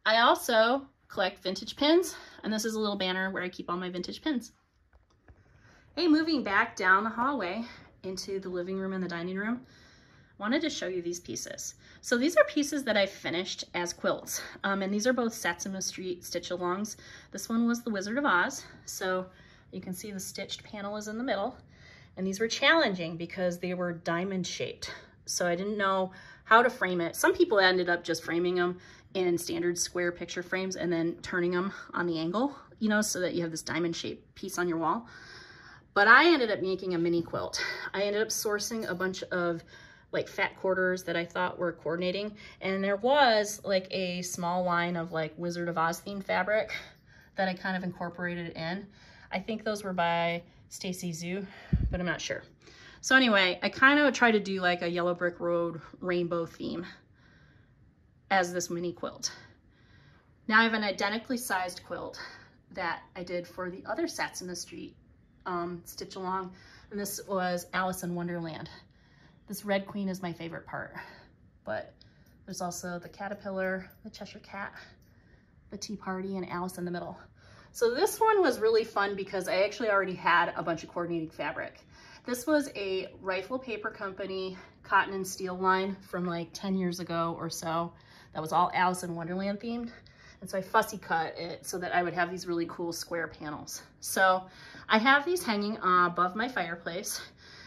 I also collect vintage pins, and this is a little banner where I keep all my vintage pins. Hey, moving back down the hallway into the living room and the dining room, wanted to show you these pieces. So these are pieces that I finished as quilts, and these are both Satsuma Street stitch alongs. This one was the Wizard of Oz, so you can see the stitched panel is in the middle, and these were challenging because they were diamond shaped, so I didn't know how to frame it. Some people ended up just framing them in standard square picture frames and then turning them on the angle, you know, so that you have this diamond shaped piece on your wall. But I ended up making a mini quilt. I ended up sourcing a bunch of like fat quarters that I thought were coordinating, and there was like a small line of like Wizard of Oz themed fabric that I kind of incorporated in. I think those were by Stacy Zhu, but I'm not sure. So anyway, I kind of tried to do like a Yellow Brick Road rainbow theme as this mini quilt. Now I have an identically sized quilt that I did for the other Satsuma Street stitch along, and this was Alice in Wonderland. This Red Queen is my favorite part, but there's also the caterpillar, the Cheshire Cat, the Tea Party, and Alice in the middle. So this one was really fun because I actually already had a bunch of coordinating fabric. This was a Rifle Paper Company cotton and steel line from like 10 years ago or so. That was all Alice in Wonderland themed. And so I fussy cut it so that I would have these really cool square panels. So I have these hanging above my fireplace.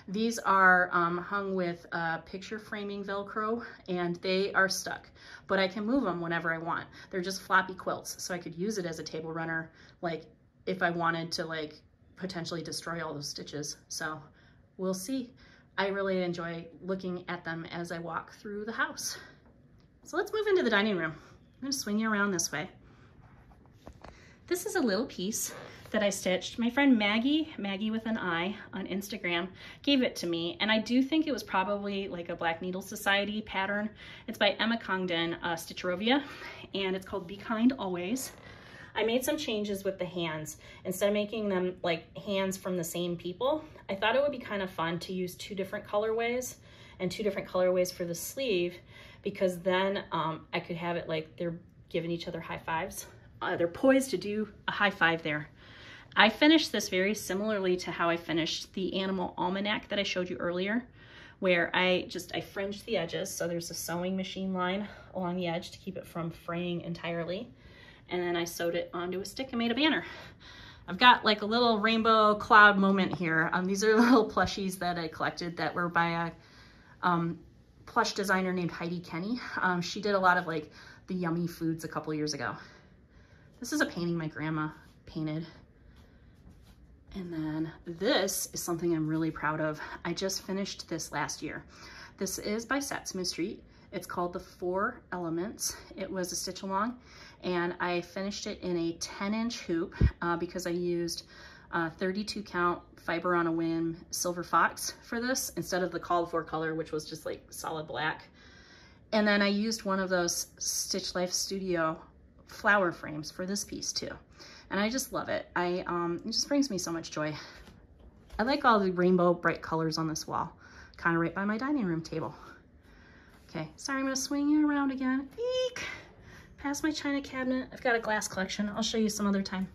These are hung with picture framing Velcro, and they are stuck, but I can move them whenever I want. They're just floppy quilts, so I could use it as a table runner, like if I wanted to like potentially destroy all those stitches. So we'll see. I really enjoy looking at them as I walk through the house. So let's move into the dining room. I'm gonna swing you around this way. This is a little piece that I stitched. My friend Maggie with an I on Instagram, gave it to me, and I do think it was probably like a Black Needle Society pattern. It's by Emma Congdon, Stitcherovia, and it's called Be Kind Always. I made some changes with the hands. Instead of making them like hands from the same people, I thought it would be kind of fun to use 2 different colorways and 2 different colorways for the sleeve, because then I could have it like they're giving each other high fives. They're poised to do a high five there. I finished this very similarly to how I finished the Animal Almanac that I showed you earlier, where I fringed the edges. So there's a sewing machine line along the edge to keep it from fraying entirely. And then I sewed it onto a stick and made a banner. I've got like a little rainbow cloud moment here. These are little plushies that I collected that were by a plush designer named Heidi Kenny. She did a lot of like the yummy foods a couple years ago. This is a painting my grandma painted. And then this is something I'm really proud of. I just finished this last year. This is by Satsuma Street. It's called the 4 Elements. It was a stitch along, and I finished it in a 10-inch hoop because I used 32 count Fiber on a Whim Silver Fox for this instead of the called for color, which was just like solid black. And then I used one of those Stitch Life Studio flower frames for this piece too. And I just love it. It just brings me so much joy. I like all the rainbow bright colors on this wall, kind of right by my dining room table. Okay, sorry, I'm gonna swing you around again. Eek! Past my china cabinet. I've got a glass collection. I'll show you some other time.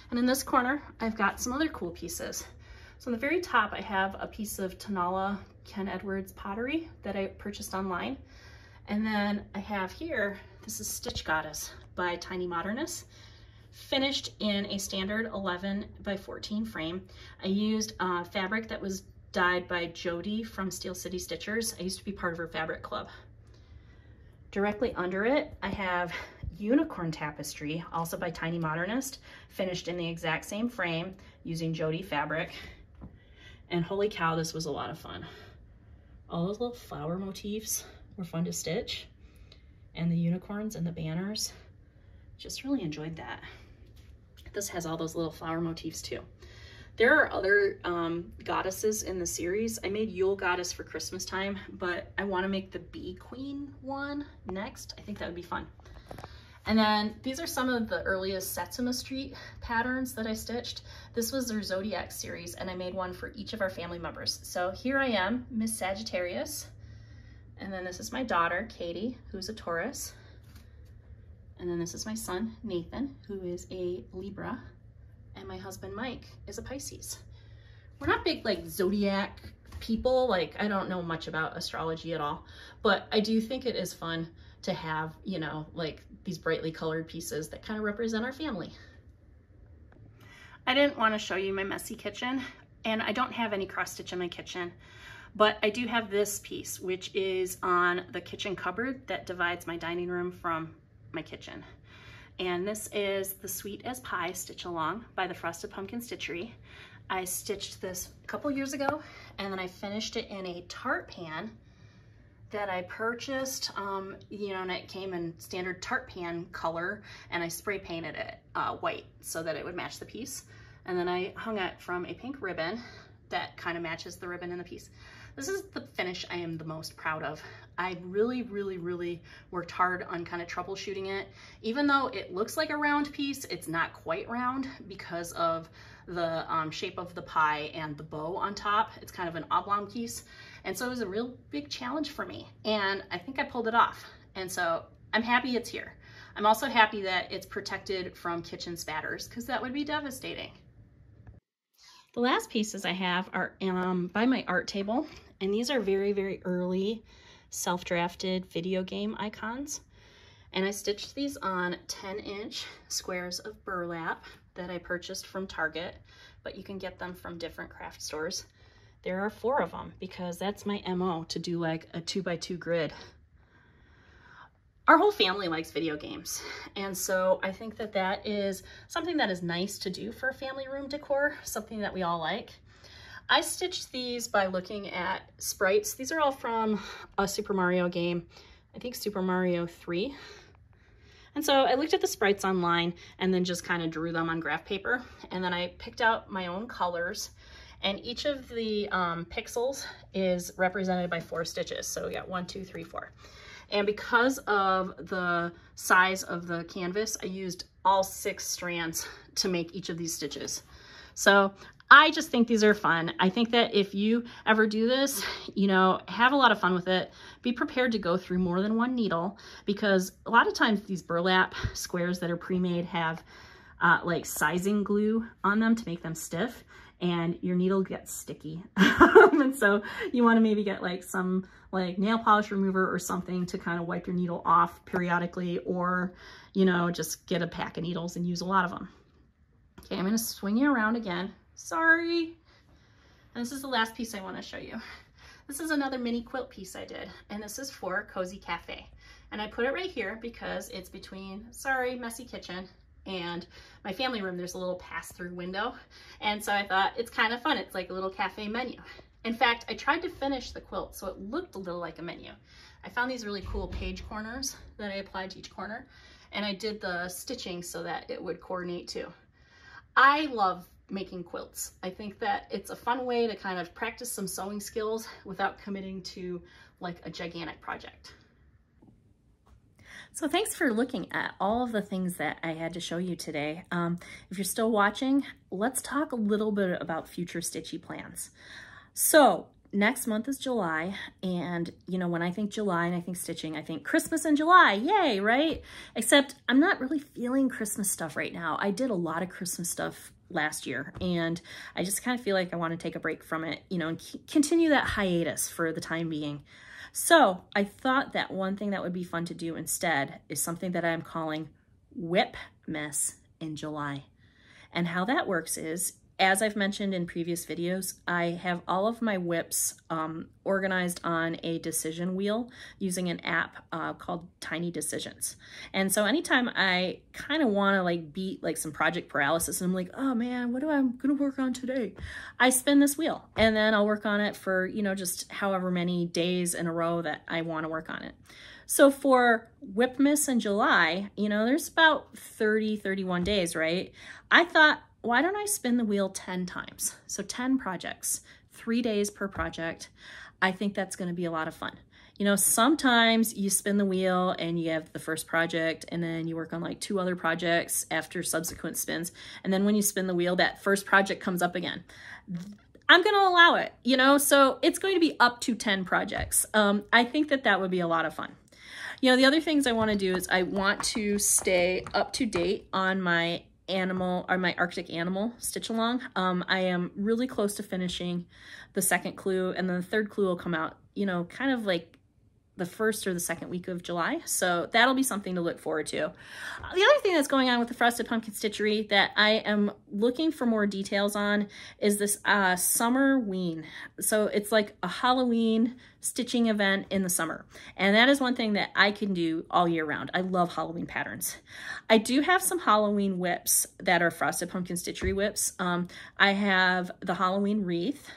And in this corner, I've got some other cool pieces. So on the very top, I have a piece of Tanala Ken Edwards pottery that I purchased online. And then I have here, this is Stitch Goddess by Tiny Modernist, finished in a standard 11 by 14 frame. I used fabric that was dyed by Jody from Steel City Stitchers. I used to be part of her fabric club. Directly under it, I have Unicorn Tapestry, also by Tiny Modernist, finished in the exact same frame using Jody fabric. And holy cow, this was a lot of fun. All those little flower motifs were fun to stitch, and the unicorns and the banners, just really enjoyed that. This has all those little flower motifs too. There are other goddesses in the series. I made Yule Goddess for Christmas time, but I want to make the Bee Queen one next. I think that would be fun. And then these are some of the earliest Satsuma Street patterns that I stitched. This was their Zodiac series, and I made one for each of our family members. So here I am, Miss Sagittarius. And then this is my daughter, Katie, who's a Taurus. And then this is my son, Nathan, who is a Libra. And my husband, Mike, is a Pisces. We're not big like Zodiac people. Like, I don't know much about astrology at all, but I do think it is fun to have, you know, like these brightly colored pieces that kind of represent our family. I didn't want to show you my messy kitchen, and I don't have any cross stitch in my kitchen, but I do have this piece, which is on the kitchen cupboard that divides my dining room from my kitchen. And this is the Sweet as Pie Stitch Along by the Frosted Pumpkin Stitchery. I stitched this a couple years ago, and then I finished it in a tart pan that I purchased, you know, and it came in standard tart pan color, and I spray painted it white so that it would match the piece. And then I hung it from a pink ribbon that kind of matches the ribbon in the piece. This is the finish I am the most proud of. I really, really, really worked hard on kind of troubleshooting it. Even though it looks like a round piece, it's not quite round because of the shape of the pie and the bow on top. It's kind of an oblong piece. And so it was a real big challenge for me. And I think I pulled it off. And so I'm happy it's here. I'm also happy that it's protected from kitchen spatters, because that would be devastating. The last pieces I have are by my art table, and these are very, very early self-drafted video game icons. And I stitched these on 10-inch squares of burlap that I purchased from Target, but you can get them from different craft stores. There are 4 of them because that's my MO, to do like a 2x2 grid. Our whole family likes video games, and so I think that that is something that is nice to do for family room decor, something that we all like. I stitched these by looking at sprites. These are all from a Super Mario game. I think Super Mario 3. And so I looked at the sprites online and then just kind of drew them on graph paper. And then I picked out my own colors, and each of the pixels is represented by 4 stitches. So we got 1, 2, 3, 4. And because of the size of the canvas, I used all 6 strands to make each of these stitches. So I just think these are fun. I think that if you ever do this, you know, have a lot of fun with it. Be prepared to go through more than one needle, because a lot of times these burlap squares that are pre-made have like sizing glue on them to make them stiff, and your needle gets sticky. And so you want to maybe get like some like nail polish remover or something to kind of wipe your needle off periodically, or, you know, just get a pack of needles and use a lot of them. Okay, I'm going to swing you around again. Sorry. And this is the last piece I want to show you. This is another mini quilt piece I did, and this is for Cozy Cafe. And I put it right here because it's between, sorry, messy kitchen and my family room. There's a little pass-through window. And so I thought it's kind of fun. It's like a little cafe menu. In fact, I tried to finish the quilt so it looked a little like a menu. I found these really cool page corners that I applied to each corner, and I did the stitching so that it would coordinate too. I love making quilts. I think that it's a fun way to kind of practice some sewing skills without committing to like a gigantic project. So thanks for looking at all of the things that I had to show you today. If you're still watching, let's talk a little bit about future stitchy plans. So next month is July, and you know, when I think July and I think stitching, I think Christmas in July, yay, right? Except I'm not really feeling Christmas stuff right now. I did a lot of Christmas stuff last year, and I just kind of feel like I want to take a break from it, you know, and continue that hiatus for the time being. So I thought that one thing that would be fun to do instead is something that I'm calling Whipmas in July. And how that works is, as I've mentioned in previous videos, I have all of my whips organized on a decision wheel using an app called Tiny Decisions. And so anytime I kind of want to like beat like some project paralysis and I'm like, oh man, what am I going to work on today? I spin this wheel and then I'll work on it for, you know, just however many days in a row that I want to work on it. So for Whipmas in July, you know, there's about 30, 31 days, right? I thought, why don't I spin the wheel 10 times? So 10 projects, 3 days per project. I think that's going to be a lot of fun. You know, sometimes you spin the wheel and you have the first project and then you work on like 2 other projects after subsequent spins. And then when you spin the wheel, that first project comes up again. I'm going to allow it, you know, so it's going to be up to 10 projects. I think that that would be a lot of fun. You know, the other things I want to do is I want to stay up to date on my animal or my Arctic animal stitch along. I am really close to finishing the second clue, and then the third clue will come out, you know, kind of like the first or the second week of July. So that'll be something to look forward to. The other thing that's going on with the Frosted Pumpkin Stitchery that I am looking for more details on is this summer ween. So it's like a Halloween stitching event in the summer. And that is one thing that I can do all year round. I love Halloween patterns. I do have some Halloween whips that are Frosted Pumpkin Stitchery whips. I have the Halloween wreath,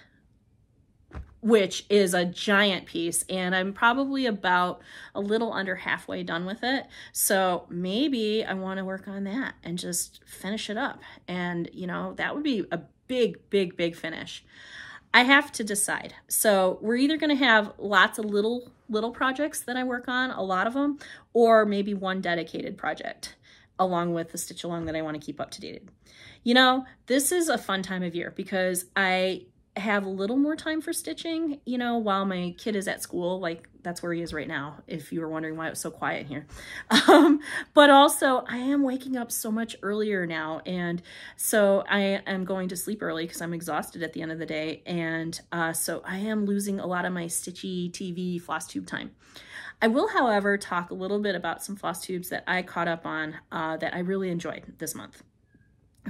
which is a giant piece, and I'm probably about a little under halfway done with it. So maybe I want to work on that and just finish it up. And, you know, that would be a big, big, big finish. I have to decide. So we're either going to have lots of little projects that I work on, a lot of them, or maybe one dedicated project along with the stitch along that I want to keep up to date. You know, this is a fun time of year because I have a little more time for stitching, you know, while my kid is at school. Like, that's where he is right now, if you were wondering why it was so quiet here. But also I am waking up so much earlier now, and so I am going to sleep early because I'm exhausted at the end of the day, and so I am losing a lot of my stitchy TV Flosstube time. I will, however, talk a little bit about some Flosstubes that I caught up on that I really enjoyed this month.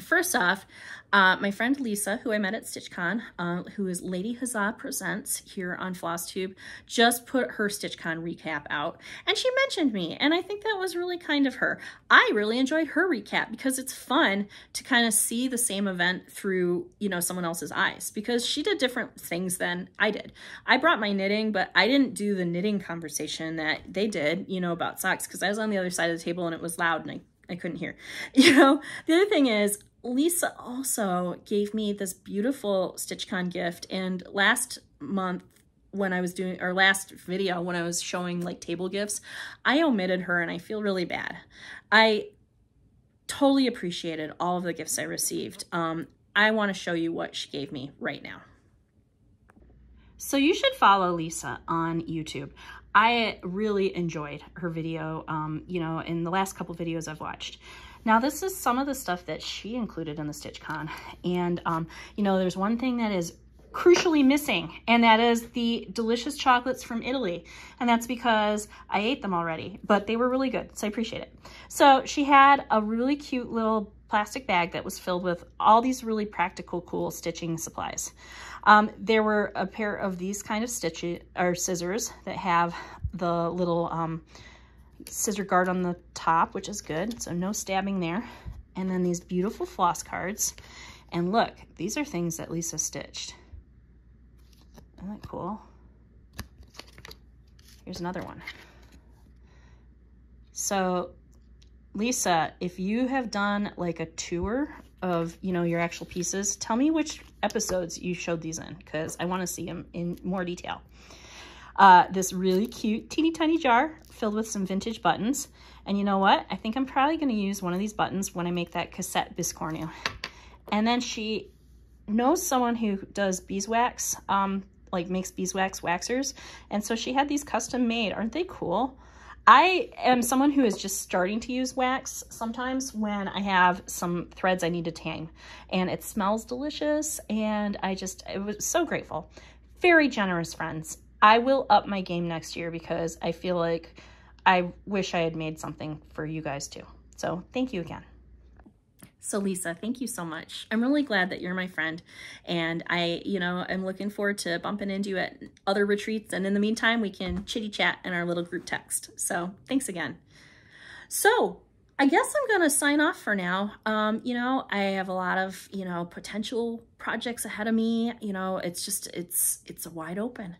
First off, my friend Lisa, who I met at StitchCon, who is Lady Huzzah Presents here on Flosstube, just put her StitchCon recap out, and she mentioned me, and I think that was really kind of her. I really enjoyed her recap because it's fun to kind of see the same event through, you know, someone else's eyes, because she did different things than I did. I brought my knitting, but I didn't do the knitting conversation that they did, you know, about socks, because I was on the other side of the table and it was loud and I couldn't hear. You know, the other thing is Lisa also gave me this beautiful StitchCon gift, and last month when I was doing, or last video when I was showing like table gifts, I omitted her and I feel really bad. I totally appreciated all of the gifts I received. I want to show you what she gave me right now. So you should follow Lisa on YouTube. I really enjoyed her video, you know, in the last couple videos I've watched. Now, this is some of the stuff that she included in the StitchCon. And, you know, there's one thing that is crucially missing, and that is the delicious chocolates from Italy. And that's because I ate them already, but they were really good, so I appreciate it. So she had a really cute little plastic bag that was filled with all these really practical, cool stitching supplies. There were a pair of these kind of scissors that have the little scissor guard on the top, which is good, so no stabbing there. And then these beautiful floss cards. And look, these are things that Lisa stitched. Isn't that cool? Here's another one. So Lisa, if you have done like a tour of, you know, your actual pieces, tell me which episodes you showed these in, because I want to see them in more detail. This really cute teeny tiny jar filled with some vintage buttons. And you know what? I think I'm probably going to use one of these buttons when I make that cassette biscornu. And then she knows someone who does beeswax, like makes beeswax waxers. And so she had these custom made. Aren't they cool? I am someone who is just starting to use wax sometimes when I have some threads I need to tang, and it smells delicious, and I was so grateful. Very generous friends. I will up my game next year because I feel like I wish I had made something for you guys too. So thank you again. So Lisa, thank you so much. I'm really glad that you're my friend, and I'm looking forward to bumping into you at other retreats, and in the meantime, we can chitty chat in our little group text. So thanks again. So I guess I'm gonna sign off for now. I have a lot of, potential projects ahead of me. It's wide open,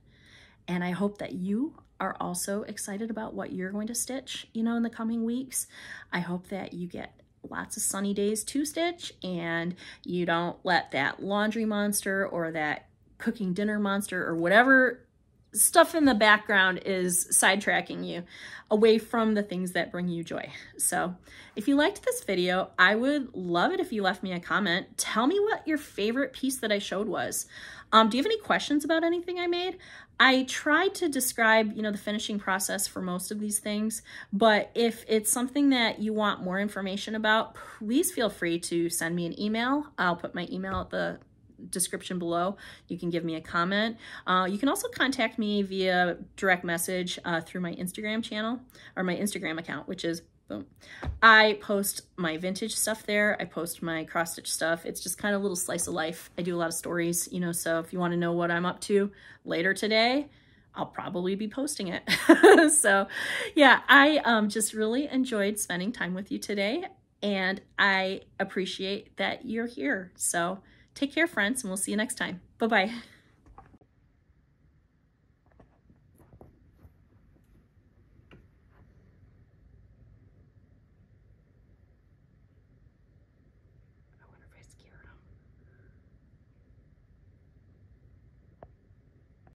and I hope that you are also excited about what you're going to stitch, in the coming weeks. I hope that you get lots of sunny days to stitch, and you don't let that laundry monster or that cooking dinner monster or whatever stuff in the background is sidetracking you away from the things that bring you joy. So if you liked this video, I would love it if you left me a comment. Tell me what your favorite piece that I showed was. Do you have any questions about anything I made? I tried to describe, the finishing process for most of these things, but if it's something that you want more information about, please feel free to send me an email. I'll put my email at the description below. You can give me a comment. You can also contact me via direct message through my Instagram channel, or my Instagram account, which is boom. I post my vintage stuff there. I post my cross stitch stuff. It's just kind of a little slice of life. I do a lot of stories, so if you want to know what I'm up to later today, I'll probably be posting it. So yeah, I just really enjoyed spending time with you today, and I appreciate that you're here. So take care, friends, and we'll see you next time. Bye-bye.